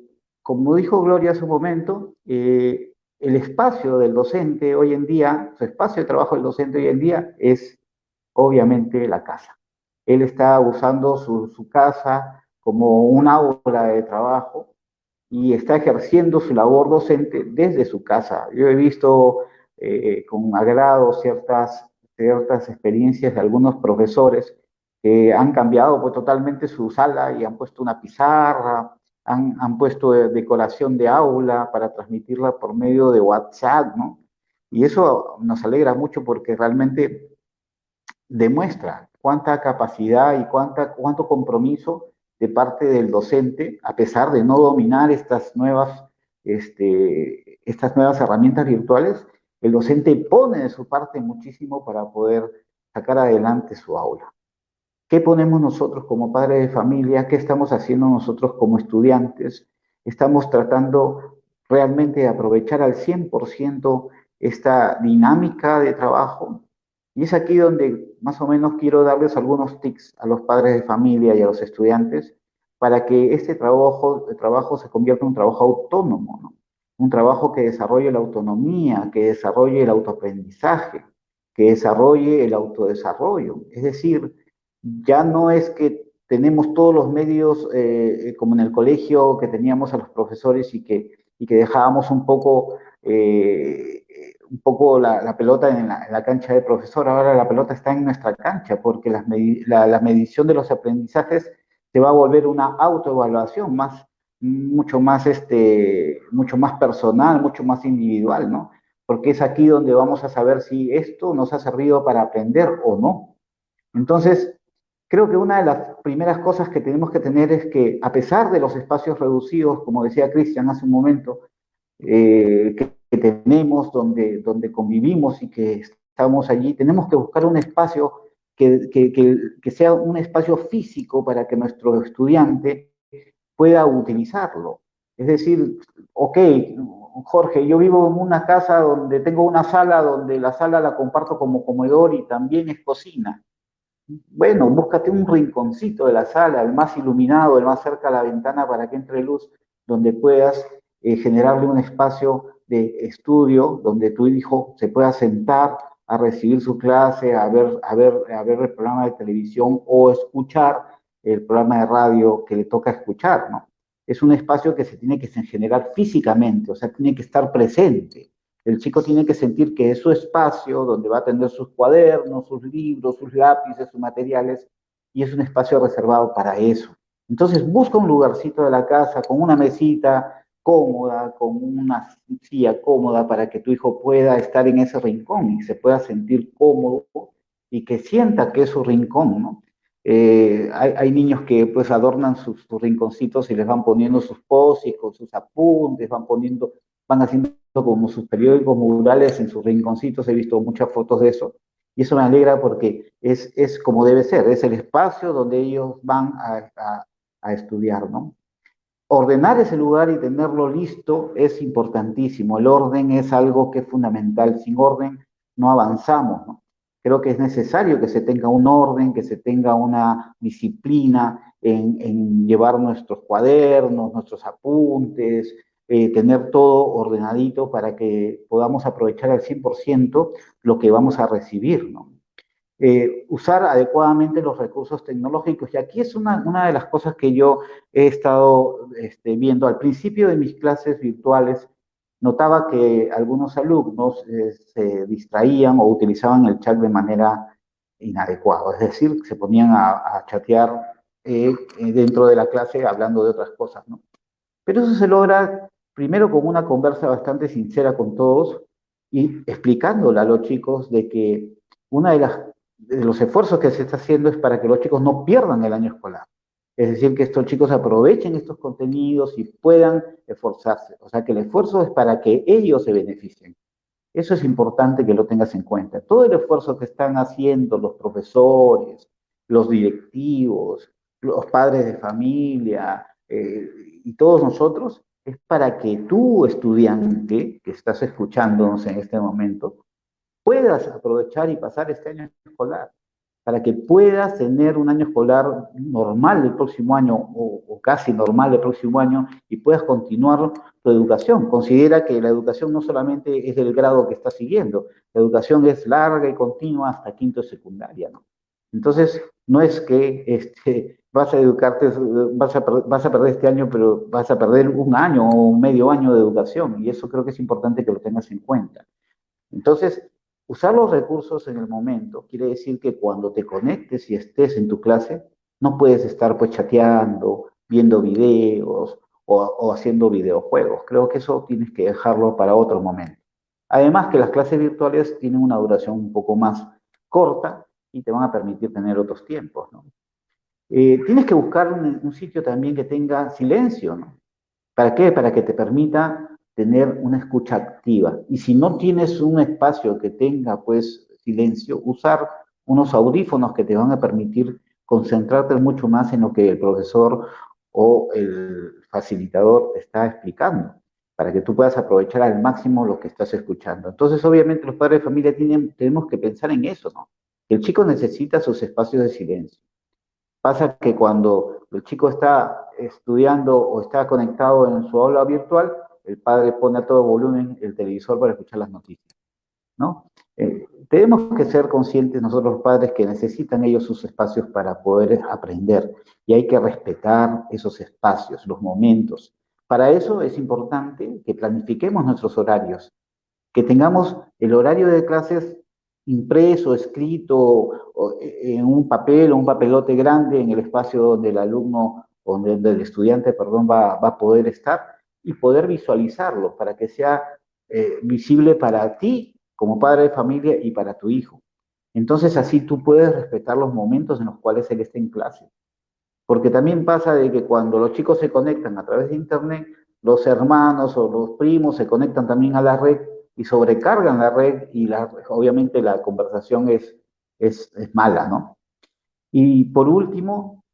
D: Como dijo Gloria hace un momento, el espacio del docente hoy en día, su espacio de trabajo del docente hoy en día es obviamente la casa. Él está usando su casa como un aula de trabajo y está ejerciendo su labor docente desde su casa. Yo he visto con agrado ciertas experiencias de algunos profesores que han cambiado pues, totalmente su sala y han puesto una pizarra, han puesto decoración de aula para transmitirla por medio de WhatsApp, ¿no? Y eso nos alegra mucho porque realmente demuestra cuánta capacidad y cuánto compromiso de parte del docente, a pesar de no dominar estas nuevas herramientas virtuales, el docente pone de su parte muchísimo para poder sacar adelante su aula. ¿Qué ponemos nosotros como padres de familia? ¿Qué estamos haciendo nosotros como estudiantes? Estamos tratando realmente de aprovechar al 100% esta dinámica de trabajo. Y es aquí donde más o menos quiero darles algunos tips a los padres de familia y a los estudiantes para que este trabajo se convierta en un trabajo autónomo, ¿no? Un trabajo que desarrolle la autonomía, que desarrolle el autoaprendizaje, que desarrolle el autodesarrollo. Es decir, ya no es que tenemos todos los medios como en el colegio, que teníamos a los profesores y que dejábamos un poco la pelota en la cancha del profesor. Ahora la pelota está en nuestra cancha porque la medición de los aprendizajes se va a volver una autoevaluación mucho más personal, mucho más individual, ¿no? Porque es aquí donde vamos a saber si esto nos ha servido para aprender o no. Entonces, creo que una de las primeras cosas que tenemos que tener es que, a pesar de los espacios reducidos, como decía Cristian hace un momento, que tenemos, donde convivimos y que estamos allí, tenemos que buscar un espacio que sea un espacio físico para que nuestro estudiante pueda utilizarlo. Es decir, ok, Jorge, yo vivo en una casa donde tengo una sala, donde la sala la comparto como comedor y también es cocina. Bueno, búscate un rinconcito de la sala, el más iluminado, el más cerca a la ventana para que entre luz, donde puedas generarle un espacio de estudio, donde tu hijo se pueda sentar a recibir su clase, a ver el programa de televisión o escuchar el programa de radio que le toca escuchar, ¿no? Es un espacio que se tiene que generar físicamente, o sea, tiene que estar presente. El chico tiene que sentir que es su espacio donde va a tener sus cuadernos, sus libros, sus lápices, sus materiales, y es un espacio reservado para eso. Entonces busca un lugarcito de la casa con una mesita cómoda, con una silla cómoda para que tu hijo pueda estar en ese rincón y se pueda sentir cómodo y que sienta que es su rincón, ¿no? Hay niños que pues adornan sus rinconcitos y les van poniendo sus posis con sus apuntes, van haciendo como sus periódicos murales en sus rinconcitos. He visto muchas fotos de eso y eso me alegra porque es como debe ser, es el espacio donde ellos van a estudiar, ¿no? Ordenar ese lugar y tenerlo listo es importantísimo. El orden es algo que es fundamental. Sin orden no avanzamos, ¿no? Creo que es necesario que se tenga un orden, que se tenga una disciplina en llevar nuestros cuadernos, nuestros apuntes, tener todo ordenadito para que podamos aprovechar al 100% lo que vamos a recibir, ¿no? Usar adecuadamente los recursos tecnológicos. Y aquí es una de las cosas que yo he estado viendo. Al principio de mis clases virtuales, notaba que algunos alumnos se distraían o utilizaban el chat de manera inadecuada. Es decir, se ponían a chatear dentro de la clase hablando de otras cosas, ¿no? Pero eso se logra primero con una conversa bastante sincera con todos y explicándole a los chicos de que una de los esfuerzos que se está haciendo es para que los chicos no pierdan el año escolar. Es decir, que estos chicos aprovechen estos contenidos y puedan esforzarse. O sea, que el esfuerzo es para que ellos se beneficien. Eso es importante que lo tengas en cuenta. Todo el esfuerzo que están haciendo los profesores, los directivos, los padres de familia y todos nosotros es para que tú, estudiante, que estás escuchándonos en este momento, puedas aprovechar y pasar este año escolar, para que puedas tener un año escolar normal el próximo año o casi normal el próximo año y puedas continuar tu educación. Considera que la educación no solamente es del grado que estás siguiendo, la educación es larga y continua hasta quinto de secundaria, ¿no? Entonces, no es que vas a educarte, vas a perder este año, pero vas a perder un año o un medio año de educación, y eso creo que es importante que lo tengas en cuenta. Entonces, usar los recursos en el momento quiere decir que cuando te conectes y estés en tu clase, no puedes estar pues chateando, viendo videos o haciendo videojuegos. Creo que eso tienes que dejarlo para otro momento. Además que las clases virtuales tienen una duración un poco más corta y te van a permitir tener otros tiempos, ¿no? Tienes que buscar un sitio también que tenga silencio, ¿no? ¿Para qué? Para que te permita tener una escucha activa. Y si no tienes un espacio que tenga, pues, silencio, usar unos audífonos que te van a permitir concentrarte mucho más en lo que el profesor o el facilitador te está explicando, para que tú puedas aprovechar al máximo lo que estás escuchando. Entonces, obviamente, los padres de familia tenemos que pensar en eso, ¿no? El chico necesita sus espacios de silencio. Pasa que cuando el chico está estudiando o está conectado en su aula virtual, el padre pone a todo volumen el televisor para escuchar las noticias, ¿no? Tenemos que ser conscientes nosotros los padres que necesitan ellos sus espacios para poder aprender y hay que respetar esos espacios, los momentos. Para eso es importante que planifiquemos nuestros horarios, que tengamos el horario de clases impreso, escrito, en un papel o un papelote grande en el espacio donde el alumno, donde el estudiante, perdón, va a poder estar y poder visualizarlo para que sea visible para ti como padre de familia y para tu hijo. Entonces así tú puedes respetar los momentos en los cuales él está en clase. Porque también pasa de que cuando los chicos se conectan a través de internet, los hermanos o los primos se conectan también a la red y sobrecargan la red y obviamente la conversación es mala, ¿no? Y por último,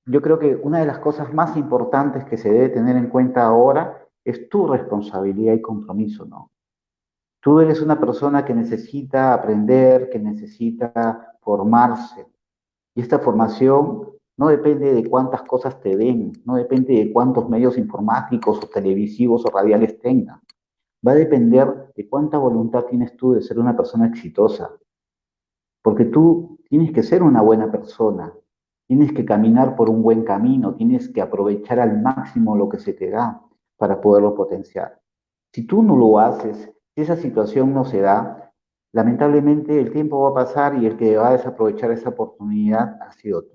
D: yo creo que una de las cosas más importantes que se debe tener en cuenta ahora es tu responsabilidad y compromiso, ¿no? Tú eres una persona que necesita aprender, que necesita formarse. Y esta formación no depende de cuántas cosas te den, no depende de cuántos medios informáticos o televisivos o radiales tengas. Va a depender de cuánta voluntad tienes tú de ser una persona exitosa. Porque tú tienes que ser una buena persona, tienes que caminar por un buen camino, tienes que aprovechar al máximo lo que se te da para poderlo potenciar. Si tú no lo haces, si esa situación no se da, lamentablemente el tiempo va a pasar y el que va a desaprovechar esa oportunidad ha sido tú.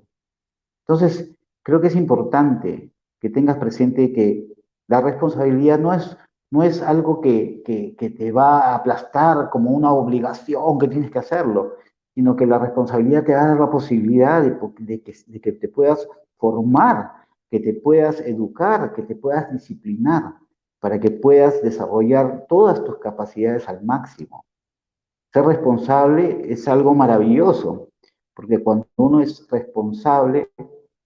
D: Entonces, creo que es importante que tengas presente que la responsabilidad no es algo que te va a aplastar como una obligación que tienes que hacerlo, sino que la responsabilidad te da la posibilidad de que te puedas formar, que te puedas educar, que te puedas disciplinar, para que puedas desarrollar todas tus capacidades al máximo. Ser responsable es algo maravilloso, porque cuando uno es responsable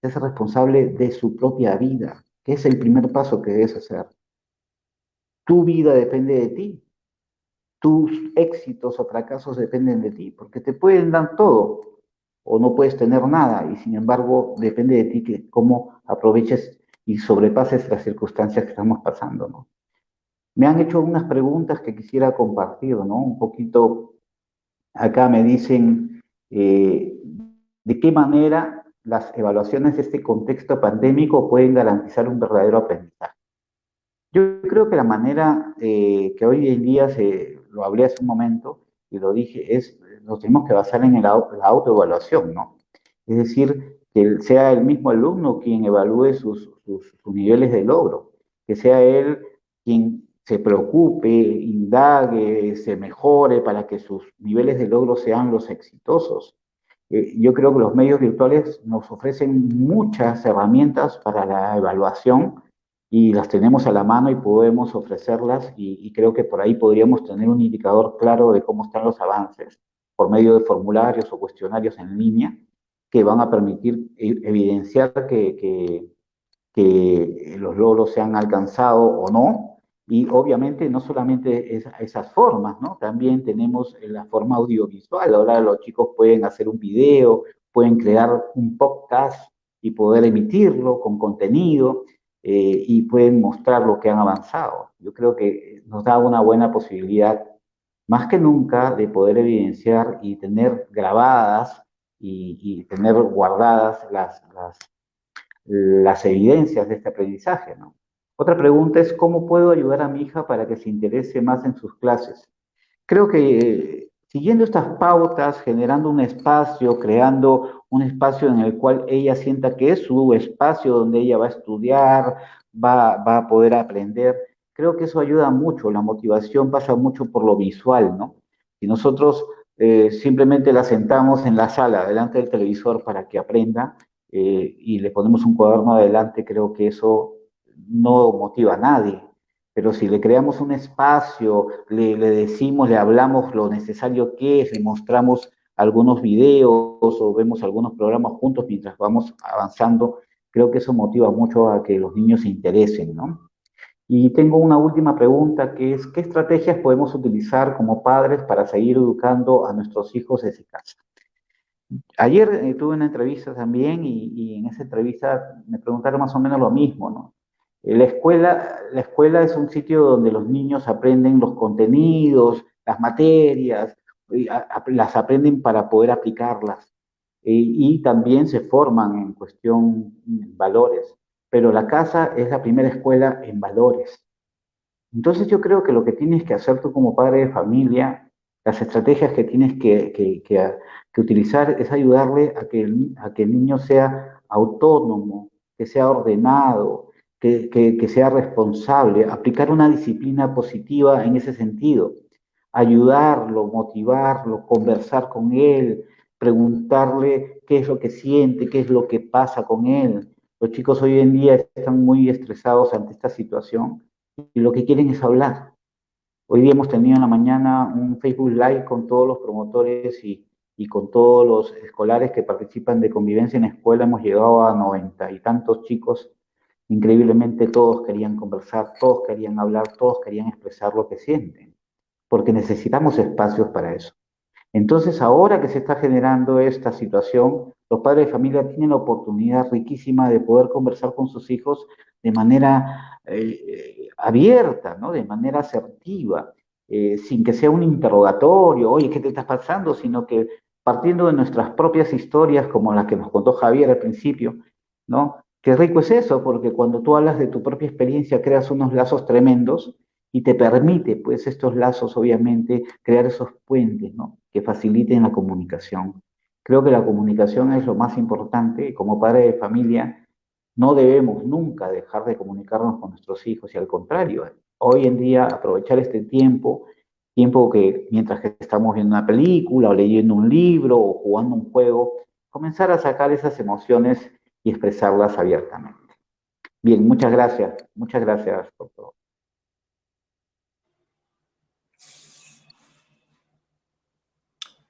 D: de su propia vida, que es el primer paso que debes hacer. Tu vida depende de ti, tus éxitos o fracasos dependen de ti, porque te pueden dar todo o no puedes tener nada, y sin embargo depende de ti que cómo aproveches y sobrepases las circunstancias que estamos pasando, ¿no? Me han hecho unas preguntas que quisiera compartir, ¿no? Un poquito, acá me dicen, ¿de qué manera las evaluaciones de este contexto pandémico pueden garantizar un verdadero aprendizaje? Yo creo que la manera que hoy en día lo hablé hace un momento y lo dije, nos tenemos que basar en la autoevaluación, ¿no? Es decir, que sea el mismo alumno quien evalúe sus niveles de logro, que sea él quien se preocupe, indague, se mejore para que sus niveles de logro sean los exitosos. Yo creo que los medios virtuales nos ofrecen muchas herramientas para la evaluación, y las tenemos a la mano y podemos ofrecerlas y creo que por ahí podríamos tener un indicador claro de cómo están los avances por medio de formularios o cuestionarios en línea que van a permitir evidenciar que los logros se han alcanzado o no. Y obviamente no solamente esas formas, ¿no? También tenemos la forma audiovisual. Ahora los chicos pueden hacer un video, pueden crear un podcast y poder emitirlo con contenido y pueden mostrar lo que han avanzado. Yo creo que nos da una buena posibilidad, más que nunca, de poder evidenciar y tener grabadas y tener guardadas las evidencias de este aprendizaje, ¿no? Otra pregunta es, ¿cómo puedo ayudar a mi hija para que se interese más en sus clases? Creo que siguiendo estas pautas, generando un espacio, creando un espacio en el cual ella sienta que es su espacio donde ella va a estudiar, va a poder aprender, creo que eso ayuda mucho. La motivación pasa mucho por lo visual, ¿no? Si nosotros simplemente la sentamos en la sala, delante del televisor para que aprenda, y le ponemos un cuaderno adelante, creo que eso no motiva a nadie. Pero si le creamos un espacio, le decimos, le hablamos lo necesario que es, le mostramos algunos videos o vemos algunos programas juntos mientras vamos avanzando, creo que eso motiva mucho a que los niños se interesen, ¿no? Y tengo una última pregunta que es, ¿qué estrategias podemos utilizar como padres para seguir educando a nuestros hijos desde casa? Ayer tuve una entrevista también y en esa entrevista me preguntaron más o menos lo mismo, ¿no? La escuela es un sitio donde los niños aprenden los contenidos, las materias, las aprenden para poder aplicarlas y también se forman en cuestión valores. Pero la casa es la primera escuela en valores. Entonces yo creo que lo que tienes que hacer tú como padre de familia, las estrategias que tienes que utilizar es ayudarle a que el niño sea autónomo, que sea ordenado, que sea responsable, aplicar una disciplina positiva en ese sentido, ayudarlo, motivarlo, conversar con él, preguntarle qué es lo que siente, qué es lo que pasa con él. Los chicos hoy en día están muy estresados ante esta situación y lo que quieren es hablar. Hoy día hemos tenido en la mañana un Facebook Live con todos los promotores y con todos los escolares que participan de convivencia en escuela. Hemos llegado a 90 y tantos chicos. Increíblemente todos querían conversar, todos querían hablar, todos querían expresar lo que sienten, porque necesitamos espacios para eso. Entonces, ahora que se está generando esta situación, los padres de familia tienen la oportunidad riquísima de poder conversar con sus hijos de manera abierta, ¿no? De manera asertiva, sin que sea un interrogatorio, oye, ¿qué te está pasando? Sino que partiendo de nuestras propias historias, como las que nos contó Javier al principio, ¿no? Qué rico es eso, porque cuando tú hablas de tu propia experiencia, creas unos lazos tremendos y te permite, pues, estos lazos, obviamente, crear esos puentes, ¿no? Que faciliten la comunicación. Creo que la comunicación es lo más importante y como padre de familia no debemos nunca dejar de comunicarnos con nuestros hijos y al contrario, hoy en día aprovechar este tiempo que mientras que estamos viendo una película o leyendo un libro o jugando un juego, comenzar a sacar esas emociones y expresarlas abiertamente. Bien, muchas gracias por todo.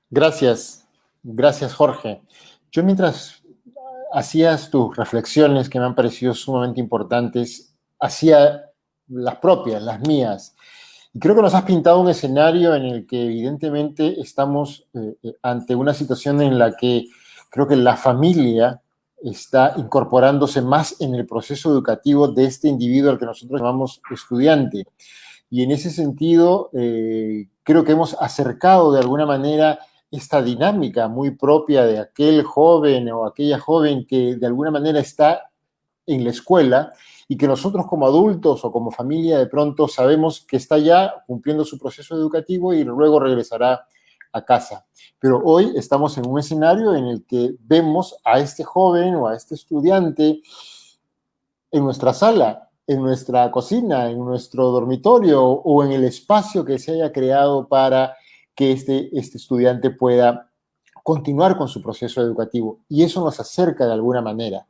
A: Gracias, gracias Jorge. Yo mientras hacías tus reflexiones que me han parecido sumamente importantes, hacía las propias, las mías. Y creo que nos has pintado un escenario en el que evidentemente estamos ante una situación en la que creo que la familia está incorporándose más en el proceso educativo de este individuo al que nosotros llamamos estudiante. Y en ese sentido, creo que hemos acercado de alguna manera esta dinámica muy propia de aquel joven o aquella joven que de alguna manera está en la escuela y que nosotros como adultos o como familia de pronto sabemos que está ya cumpliendo su proceso educativo y luego regresará a casa. Pero hoy estamos en un escenario en el que vemos a este joven o a este estudiante en nuestra sala, en nuestra cocina, en nuestro dormitorio o en el espacio que se haya creado para que este estudiante pueda continuar con su proceso educativo. Y eso nos acerca de alguna manera.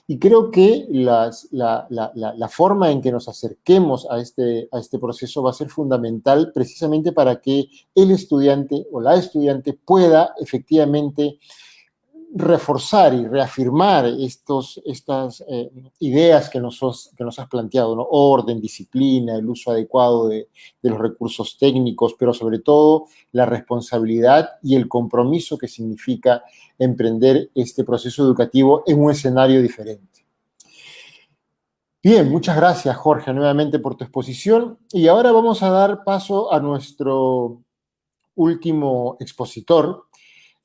A: Y creo que la forma en que nos acerquemos a este proceso va a ser fundamental precisamente para que el estudiante o la estudiante pueda efectivamente reforzar y reafirmar estas ideas que nos has planteado, ¿no? Orden, disciplina, el uso adecuado de los recursos técnicos, pero sobre todo la responsabilidad y el compromiso que significa emprender este proceso educativo en un escenario diferente. Bien, muchas gracias, Jorge, nuevamente por tu exposición. Y ahora vamos a dar paso a nuestro último expositor.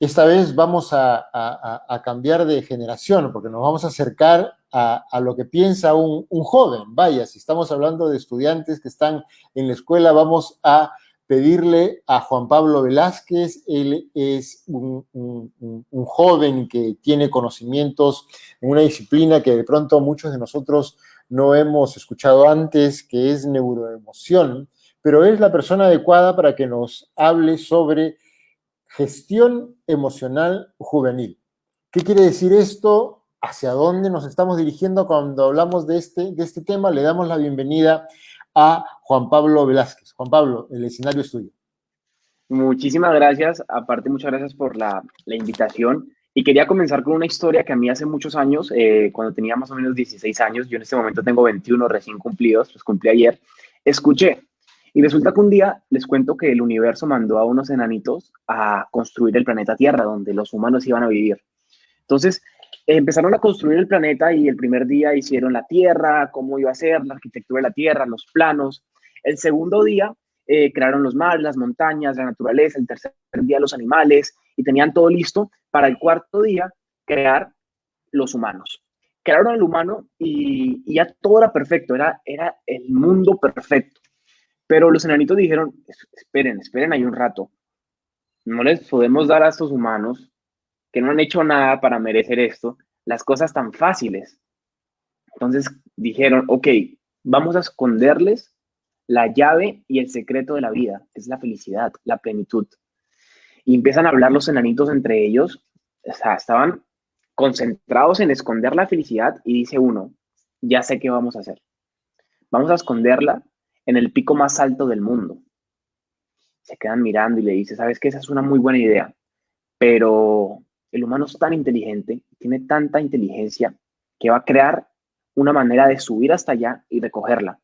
A: Esta vez vamos a cambiar de generación, porque nos vamos a acercar a lo que piensa un joven. Vaya, si estamos hablando de estudiantes que están en la escuela, vamos a pedirle a Juan Pablo Velázquez. Él es un joven que tiene conocimientos en una disciplina que de pronto muchos de nosotros no hemos escuchado antes, que es neuroemoción, pero es la persona adecuada para que nos hable sobre gestión emocional juvenil. ¿Qué quiere decir esto? ¿Hacia dónde nos estamos dirigiendo cuando hablamos de este tema? Le damos la bienvenida a Juan Pablo Velázquez. Juan Pablo, el escenario es tuyo.
E: Muchísimas gracias. Aparte, muchas gracias por la invitación. Y quería comenzar con una historia que a mí hace muchos años, cuando tenía más o menos 16 años, yo en este momento tengo 21 recién cumplidos, los cumplí ayer, escuché. Y resulta que un día les cuento que el universo mandó a unos enanitos a construir el planeta Tierra, donde los humanos iban a vivir. Entonces, empezaron a construir el planeta y el primer día hicieron la Tierra, cómo iba a ser, la arquitectura de la Tierra, los planos. El segundo día crearon los mares, las montañas, la naturaleza. El tercer día los animales y tenían todo listo para el cuarto día crear los humanos. Crearon al humano y ya todo era perfecto, era el mundo perfecto. Pero los enanitos dijeron, esperen ahí un rato. No les podemos dar a estos humanos que no han hecho nada para merecer esto, las cosas tan fáciles. Entonces dijeron, ok, vamos a esconderles la llave y el secreto de la vida, que es la felicidad, la plenitud. Y empiezan a hablar los enanitos entre ellos, o sea, estaban concentrados en esconder la felicidad y dice uno, ya sé qué vamos a hacer. Vamos a esconderla en el pico más alto del mundo. Se quedan mirando y le dice, ¿sabes qué? Esa es una muy buena idea, pero el humano es tan inteligente, tiene tanta inteligencia, que va a crear una manera de subir hasta allá y recogerla.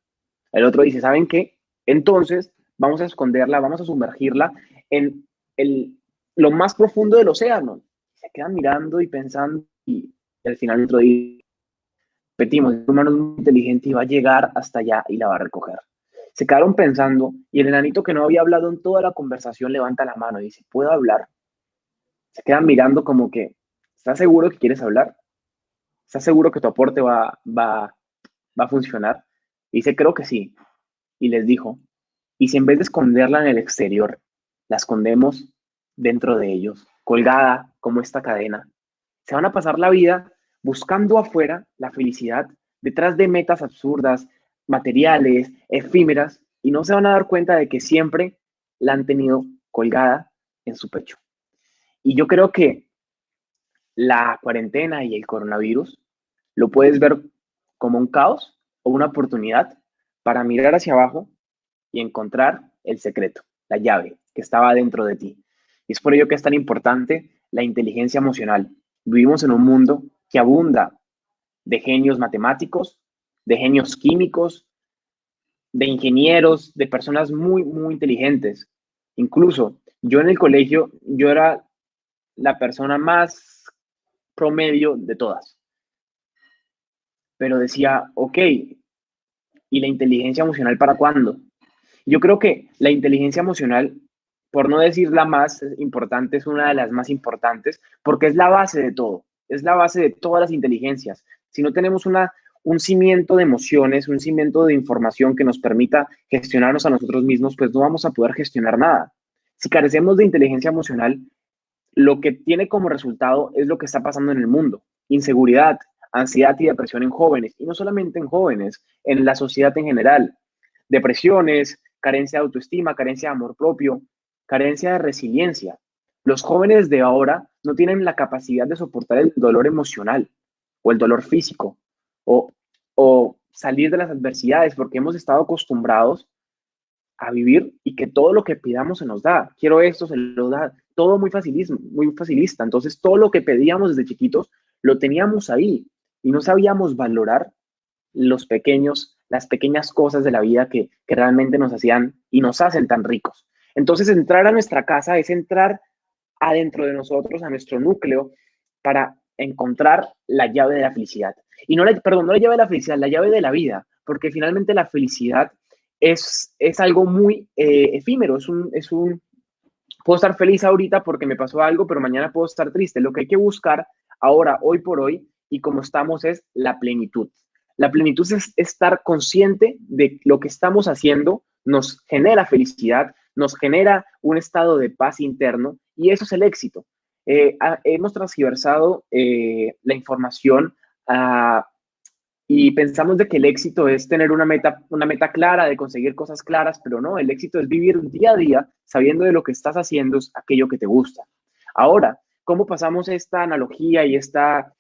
E: El otro dice, ¿saben qué? Entonces vamos a esconderla, vamos a sumergirla en lo más profundo del océano. Se quedan mirando y pensando y al final el otro dice, repetimos, el humano es muy inteligente y va a llegar hasta allá y la va a recoger. Se quedaron pensando y el enanito que no había hablado en toda la conversación levanta la mano y dice, ¿puedo hablar? Se quedan mirando como que, ¿estás seguro que quieres hablar? ¿Estás seguro que tu aporte va a funcionar? Y dice, creo que sí. Y les dijo, ¿y si en vez de esconderla en el exterior, la escondemos dentro de ellos, colgada como esta cadena? Se van a pasar la vida buscando afuera la felicidad, detrás de metas absurdas, materiales, efímeras, y no se van a dar cuenta de que siempre la han tenido colgada en su pecho. Y yo creo que la cuarentena y el coronavirus lo puedes ver como un caos o una oportunidad para mirar hacia abajo y encontrar el secreto, la llave que estaba dentro de ti. Y es por ello que es tan importante la inteligencia emocional. Vivimos en un mundo que abunda de genios matemáticos, de genios químicos, de ingenieros, de personas muy, muy inteligentes. Incluso yo en el colegio, yo era la persona más promedio de todas. Pero decía, ok, ¿y la inteligencia emocional para cuándo? Yo creo que la inteligencia emocional, por no decir la más importante, es una de las más importantes porque es la base de todo, es la base de todas las inteligencias. Si no tenemos un cimiento de emociones, un cimiento de información que nos permita gestionarnos a nosotros mismos, pues no vamos a poder gestionar nada. Si carecemos de inteligencia emocional, lo que tiene como resultado es lo que está pasando en el mundo. Inseguridad, ansiedad y depresión en jóvenes, y no solamente en jóvenes, en la sociedad en general. Depresiones, carencia de autoestima, carencia de amor propio, carencia de resiliencia. Los jóvenes de ahora no tienen la capacidad de soportar el dolor emocional o el dolor físico, o, o salir de las adversidades, porque hemos estado acostumbrados a vivir y que todo lo que pidamos se nos da. Quiero esto, se lo da. Todo muy facilista. Entonces, todo lo que pedíamos desde chiquitos lo teníamos ahí y no sabíamos valorar las pequeñas cosas de la vida que realmente nos hacían y nos hacen tan ricos. Entonces, entrar a nuestra casa es entrar adentro de nosotros, a nuestro núcleo, para encontrar la llave de la felicidad. Y no la llave de la felicidad, la llave de la vida, porque finalmente la felicidad es algo muy efímero, puedo estar feliz ahorita porque me pasó algo, pero mañana puedo estar triste. Lo que hay que buscar ahora, hoy por hoy, y como estamos, es la plenitud. La plenitud es estar consciente de lo que estamos haciendo, nos genera felicidad, nos genera un estado de paz interno, y eso es el éxito. Hemos transgiversado la información y pensamos de que el éxito es tener una meta clara, de conseguir cosas claras, pero no, el éxito es vivir día a día sabiendo de lo que estás haciendo es aquello que te gusta. Ahora, ¿cómo pasamos esta analogía y esta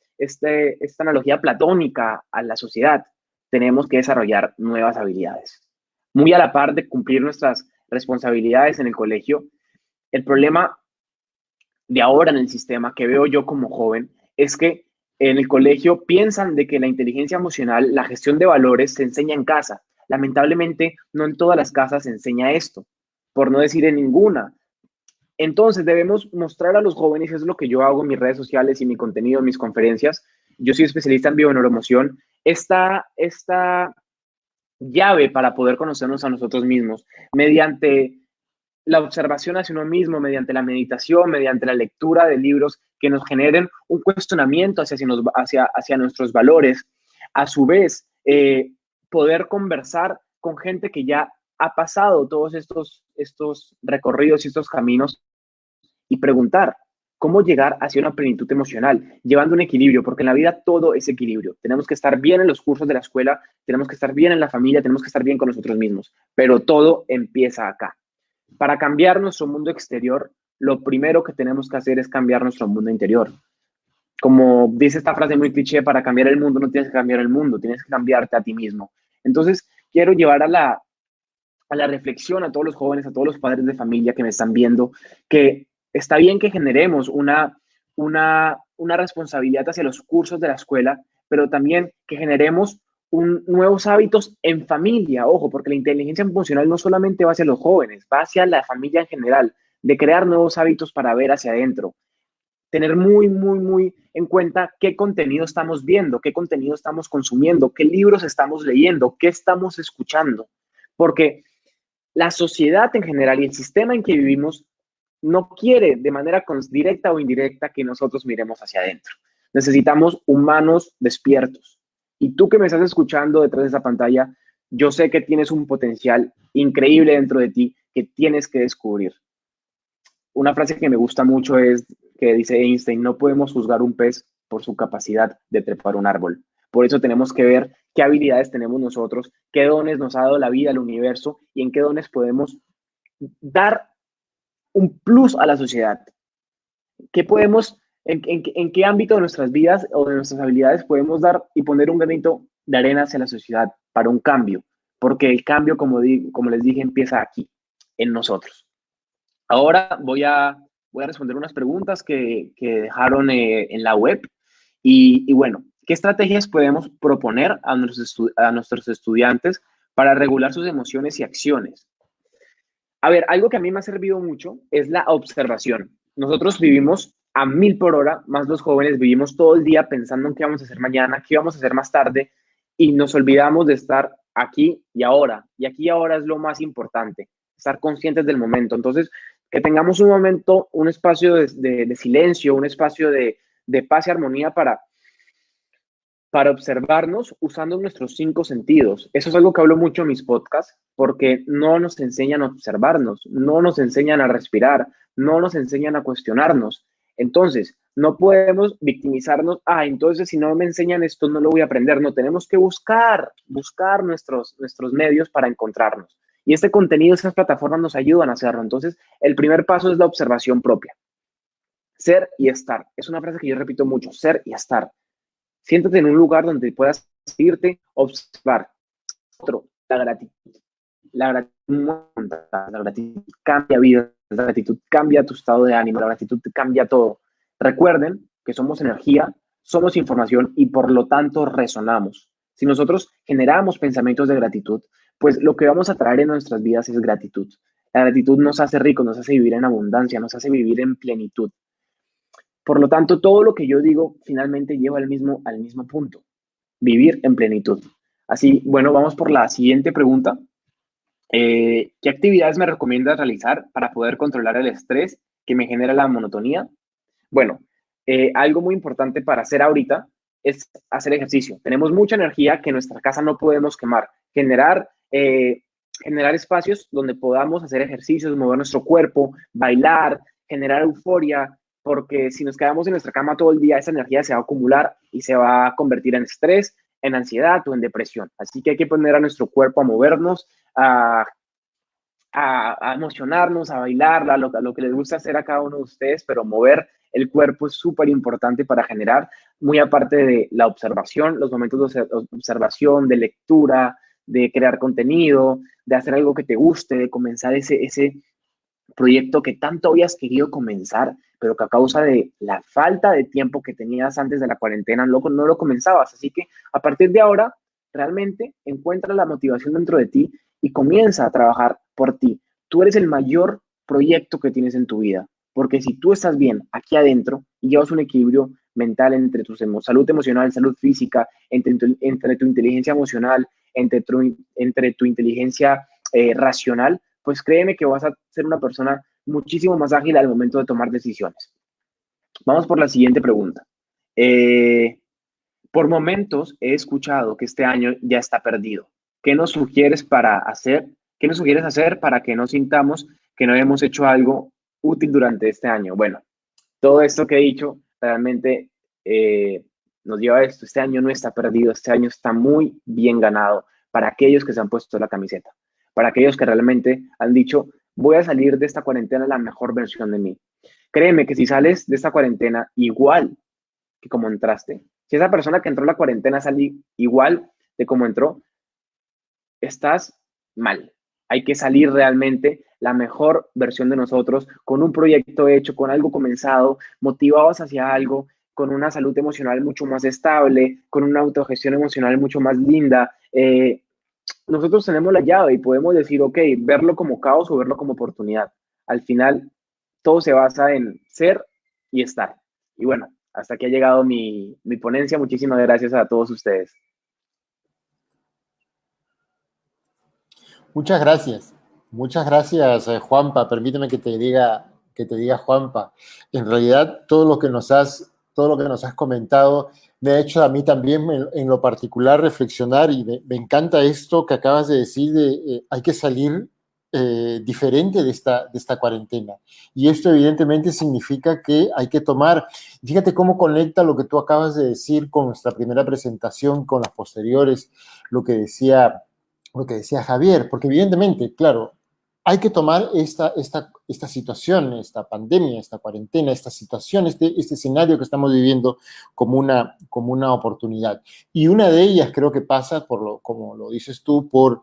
E: analogía platónica a la sociedad? Tenemos que desarrollar nuevas habilidades. Muy a la par de cumplir nuestras responsabilidades en el colegio, el problema de ahora en el sistema que veo yo como joven es que en el colegio piensan de que la inteligencia emocional, la gestión de valores se enseña en casa. Lamentablemente, no en todas las casas se enseña esto, por no decir en ninguna. Entonces, debemos mostrar a los jóvenes, eso es lo que yo hago en mis redes sociales y mi contenido, en mis conferencias. Yo soy especialista en bioneuroemoción. Esta llave para poder conocernos a nosotros mismos mediante la observación hacia uno mismo, mediante la meditación, mediante la lectura de libros que nos generen un cuestionamiento hacia nuestros valores. A su vez, poder conversar con gente que ya ha pasado todos estos recorridos y estos caminos y preguntar cómo llegar hacia una plenitud emocional, llevando un equilibrio, porque en la vida todo es equilibrio. Tenemos que estar bien en los cursos de la escuela, tenemos que estar bien en la familia, tenemos que estar bien con nosotros mismos, pero todo empieza acá. Para cambiar nuestro mundo exterior, lo primero que tenemos que hacer es cambiar nuestro mundo interior. Como dice esta frase muy cliché, para cambiar el mundo no tienes que cambiar el mundo, tienes que cambiarte a ti mismo. Entonces, quiero llevar a la reflexión a todos los jóvenes, a todos los padres de familia que me están viendo, que está bien que generemos una responsabilidad hacia los cursos de la escuela, pero también que generemos nuevos hábitos en familia, ojo, porque la inteligencia emocional no solamente va hacia los jóvenes, va hacia la familia en general, de crear nuevos hábitos para ver hacia adentro, tener muy, muy, muy en cuenta qué contenido estamos viendo, qué contenido estamos consumiendo, qué libros estamos leyendo, qué estamos escuchando, porque la sociedad en general y el sistema en que vivimos no quiere de manera directa o indirecta que nosotros miremos hacia adentro. Necesitamos humanos despiertos. Y tú que me estás escuchando detrás de esa pantalla, yo sé que tienes un potencial increíble dentro de ti que tienes que descubrir. Una frase que me gusta mucho es que dice Einstein: no podemos juzgar un pez por su capacidad de trepar un árbol. Por eso tenemos que ver qué habilidades tenemos nosotros, qué dones nos ha dado la vida, el universo, y en qué dones podemos dar un plus a la sociedad. ¿Qué podemos, en qué ámbito de nuestras vidas o de nuestras habilidades podemos dar y poner un granito de arena hacia la sociedad para un cambio? Porque el cambio, como les dije, empieza aquí, en nosotros. Ahora voy a responder unas preguntas que dejaron en la web. Y bueno, ¿qué estrategias podemos proponer a nuestros estudiantes para regular sus emociones y acciones? A ver, algo que a mí me ha servido mucho es la observación. Nosotros vivimos a 1000 por hora, más los jóvenes vivimos todo el día pensando en qué vamos a hacer mañana, qué vamos a hacer más tarde, y nos olvidamos de estar aquí y ahora. Y aquí y ahora es lo más importante, estar conscientes del momento. Entonces, que tengamos un momento, un espacio de silencio, un espacio de paz y armonía para observarnos usando nuestros 5 sentidos. Eso es algo que hablo mucho en mis podcasts, porque no nos enseñan a observarnos, no nos enseñan a respirar, no nos enseñan a cuestionarnos. Entonces, no podemos victimizarnos. Entonces si no me enseñan esto, no lo voy a aprender. No, tenemos que buscar nuestros medios para encontrarnos. Y este contenido, estas plataformas nos ayudan a hacerlo. Entonces, el primer paso es la observación propia. Ser y estar. Es una frase que yo repito mucho, ser y estar. Siéntate en un lugar donde puedas irte, observar. Otro, la gratitud. La gratitud cambia vidas, la gratitud cambia tu estado de ánimo, la gratitud cambia todo. Recuerden que somos energía, somos información y por lo tanto resonamos. Si nosotros generamos pensamientos de gratitud, pues lo que vamos a traer en nuestras vidas es gratitud. La gratitud nos hace ricos, nos hace vivir en abundancia, nos hace vivir en plenitud. Por lo tanto, todo lo que yo digo finalmente lleva al mismo punto, vivir en plenitud. Así, bueno, vamos por la siguiente pregunta. ¿Qué actividades me recomiendas realizar para poder controlar el estrés que me genera la monotonía? Bueno, algo muy importante para hacer ahorita es hacer ejercicio. Tenemos mucha energía que en nuestra casa no podemos quemar. Generar espacios donde podamos hacer ejercicios, mover nuestro cuerpo, bailar, generar euforia, porque si nos quedamos en nuestra cama todo el día, esa energía se va a acumular y se va a convertir en estrés, en ansiedad o en depresión. Así que hay que poner a nuestro cuerpo a movernos, a emocionarnos, a bailar, a lo que les gusta hacer a cada uno de ustedes, pero mover el cuerpo es súper importante para generar, muy aparte de la observación, los momentos de observación, de lectura, de crear contenido, de hacer algo que te guste, de comenzar ese proyecto que tanto habías querido comenzar, pero que a causa de la falta de tiempo que tenías antes de la cuarentena no lo comenzabas. Así que a partir de ahora, realmente encuentra la motivación dentro de ti y comienza a trabajar por ti. Tú eres el mayor proyecto que tienes en tu vida, porque si tú estás bien aquí adentro y llevas un equilibrio mental entre tu salud emocional, salud física, entre tu inteligencia emocional, entre tu inteligencia racional, pues créeme que vas a ser una persona muchísimo más ágil al momento de tomar decisiones. Vamos por la siguiente pregunta. Por momentos he escuchado que este año ya está perdido. ¿Qué nos sugieres hacer para que no sintamos que no hemos hecho algo útil durante este año? Bueno, todo esto que he dicho realmente nos lleva a esto. Este año no está perdido, este año está muy bien ganado para aquellos que se han puesto la camiseta, para aquellos que realmente han dicho, voy a salir de esta cuarentena la mejor versión de mí. Créeme que si sales de esta cuarentena igual que como entraste, si esa persona que entró a la cuarentena sale igual de como entró, estás mal. Hay que salir realmente la mejor versión de nosotros, con un proyecto hecho, con algo comenzado, motivados hacia algo, con una salud emocional mucho más estable, con una autogestión emocional mucho más linda. Nosotros tenemos la llave y podemos decir, ok, verlo como caos o verlo como oportunidad. Al final, todo se basa en ser y estar. Y bueno, hasta aquí ha llegado mi ponencia. Muchísimas gracias a todos ustedes.
A: Muchas gracias. Muchas gracias, Juanpa. Permíteme que te diga Juanpa. En realidad, todo lo que nos has comentado me ha hecho a mí también en lo particular reflexionar y me encanta esto que acabas de decir de hay que salir diferente de esta cuarentena. Y esto evidentemente significa que hay que tomar, fíjate cómo conecta lo que tú acabas de decir con nuestra primera presentación, con las posteriores, lo que decía Javier, porque evidentemente, claro, hay que tomar esta situación, esta pandemia, esta cuarentena, esta situación, este escenario que estamos viviendo como una oportunidad. Y una de ellas creo que pasa, como lo dices tú, por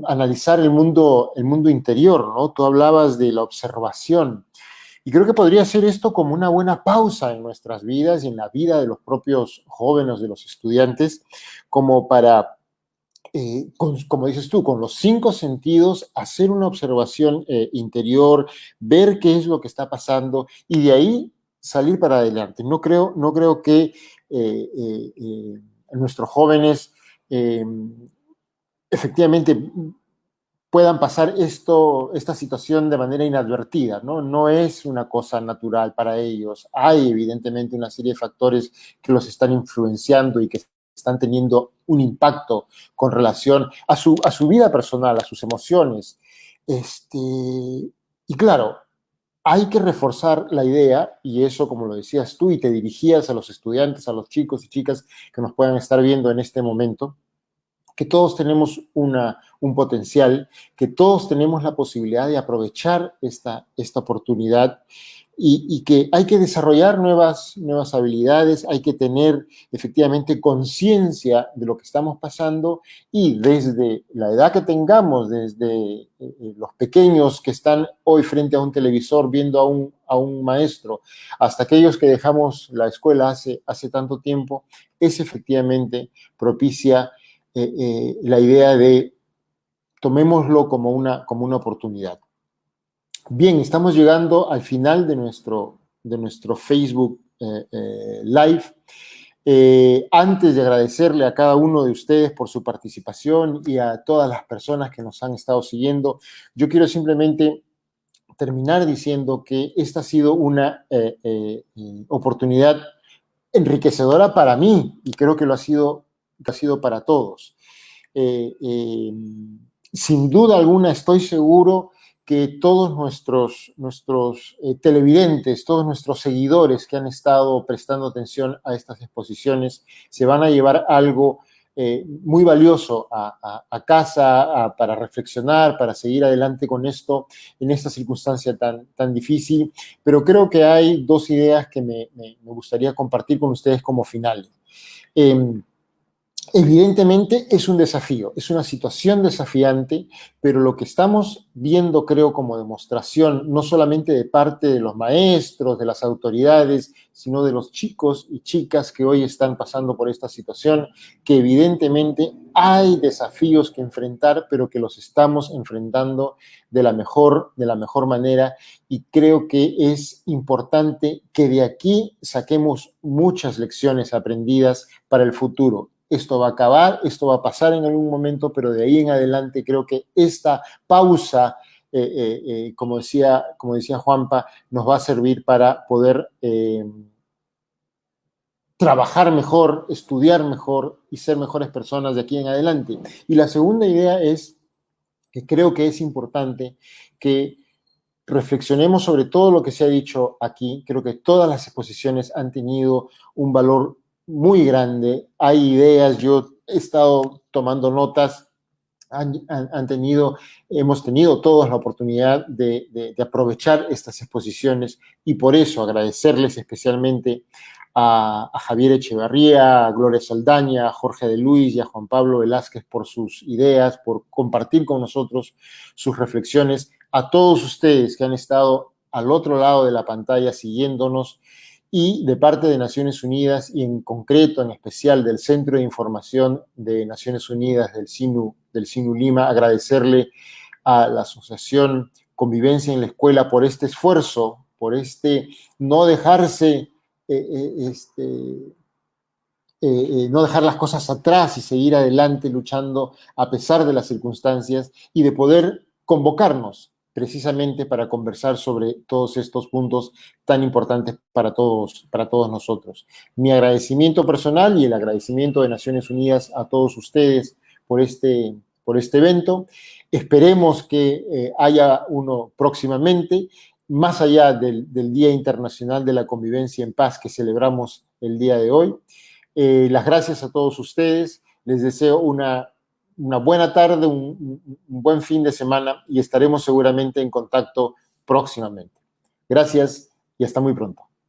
A: analizar el mundo interior, ¿no? Tú hablabas de la observación. Y creo que podría ser esto como una buena pausa en nuestras vidas y en la vida de los propios jóvenes, de los estudiantes, como para, como dices tú, con los 5 sentidos, hacer una observación interior, ver qué es lo que está pasando y de ahí salir para adelante. No creo que nuestros jóvenes efectivamente puedan pasar esta situación de manera inadvertida, ¿no? No es una cosa natural para ellos. Hay evidentemente una serie de factores que los están influenciando y que están teniendo un impacto con relación a su vida personal, a sus emociones. Y claro, hay que reforzar la idea, y eso, como lo decías tú, y te dirigías a los estudiantes, a los chicos y chicas que nos puedan estar viendo en este momento, que todos tenemos un potencial, que todos tenemos la posibilidad de aprovechar esta oportunidad y que hay que desarrollar nuevas habilidades, hay que tener efectivamente conciencia de lo que estamos pasando y desde la edad que tengamos, desde los pequeños que están hoy frente a un televisor viendo a un maestro, hasta aquellos que dejamos la escuela hace tanto tiempo, es efectivamente propicia la idea de tomémoslo como una oportunidad. Bien, estamos llegando al final de nuestro Facebook Live. Antes de agradecerle a cada uno de ustedes por su participación y a todas las personas que nos han estado siguiendo, yo quiero simplemente terminar diciendo que esta ha sido una oportunidad enriquecedora para mí y creo que lo ha sido para todos. Sin duda alguna estoy seguro que todos nuestros televidentes, todos nuestros seguidores que han estado prestando atención a estas exposiciones se van a llevar algo muy valioso a casa para reflexionar, para seguir adelante con esto en esta circunstancia tan difícil. Pero creo que hay dos ideas que me gustaría compartir con ustedes como finales. Evidentemente es un desafío, es una situación desafiante, pero lo que estamos viendo, creo, como demostración, no solamente de parte de los maestros, de las autoridades, sino de los chicos y chicas que hoy están pasando por esta situación, que evidentemente hay desafíos que enfrentar, pero que los estamos enfrentando de la mejor manera, y creo que es importante que de aquí saquemos muchas lecciones aprendidas para el futuro. Esto va a acabar, esto va a pasar en algún momento, pero de ahí en adelante creo que esta pausa, como decía Juanpa, nos va a servir para poder trabajar mejor, estudiar mejor y ser mejores personas de aquí en adelante. Y la segunda idea es que creo que es importante que reflexionemos sobre todo lo que se ha dicho aquí. Creo que todas las exposiciones han tenido un valor muy grande, hay ideas, yo he estado tomando notas, hemos tenido todos la oportunidad de aprovechar estas exposiciones y por eso agradecerles especialmente a Javier Echevarría, a Gloria Saldaña, a Jorge de Luis y a Juan Pablo Velázquez por sus ideas, por compartir con nosotros sus reflexiones, a todos ustedes que han estado al otro lado de la pantalla siguiéndonos. Y de parte de Naciones Unidas y en concreto, en especial del Centro de Información de Naciones Unidas del CINU Lima, agradecerle a la Asociación Convivencia en la Escuela por este esfuerzo, por no dejarse, no dejar las cosas atrás y seguir adelante luchando a pesar de las circunstancias y de poder convocarnos precisamente para conversar sobre todos estos puntos tan importantes para todos nosotros. Mi agradecimiento personal y el agradecimiento de Naciones Unidas a todos ustedes por este evento. Esperemos que haya uno próximamente, más allá del Día Internacional de la Convivencia en Paz que celebramos el día de hoy. Las gracias a todos ustedes. Les deseo una buena tarde, un buen fin de semana y estaremos seguramente en contacto próximamente. Gracias y hasta muy pronto.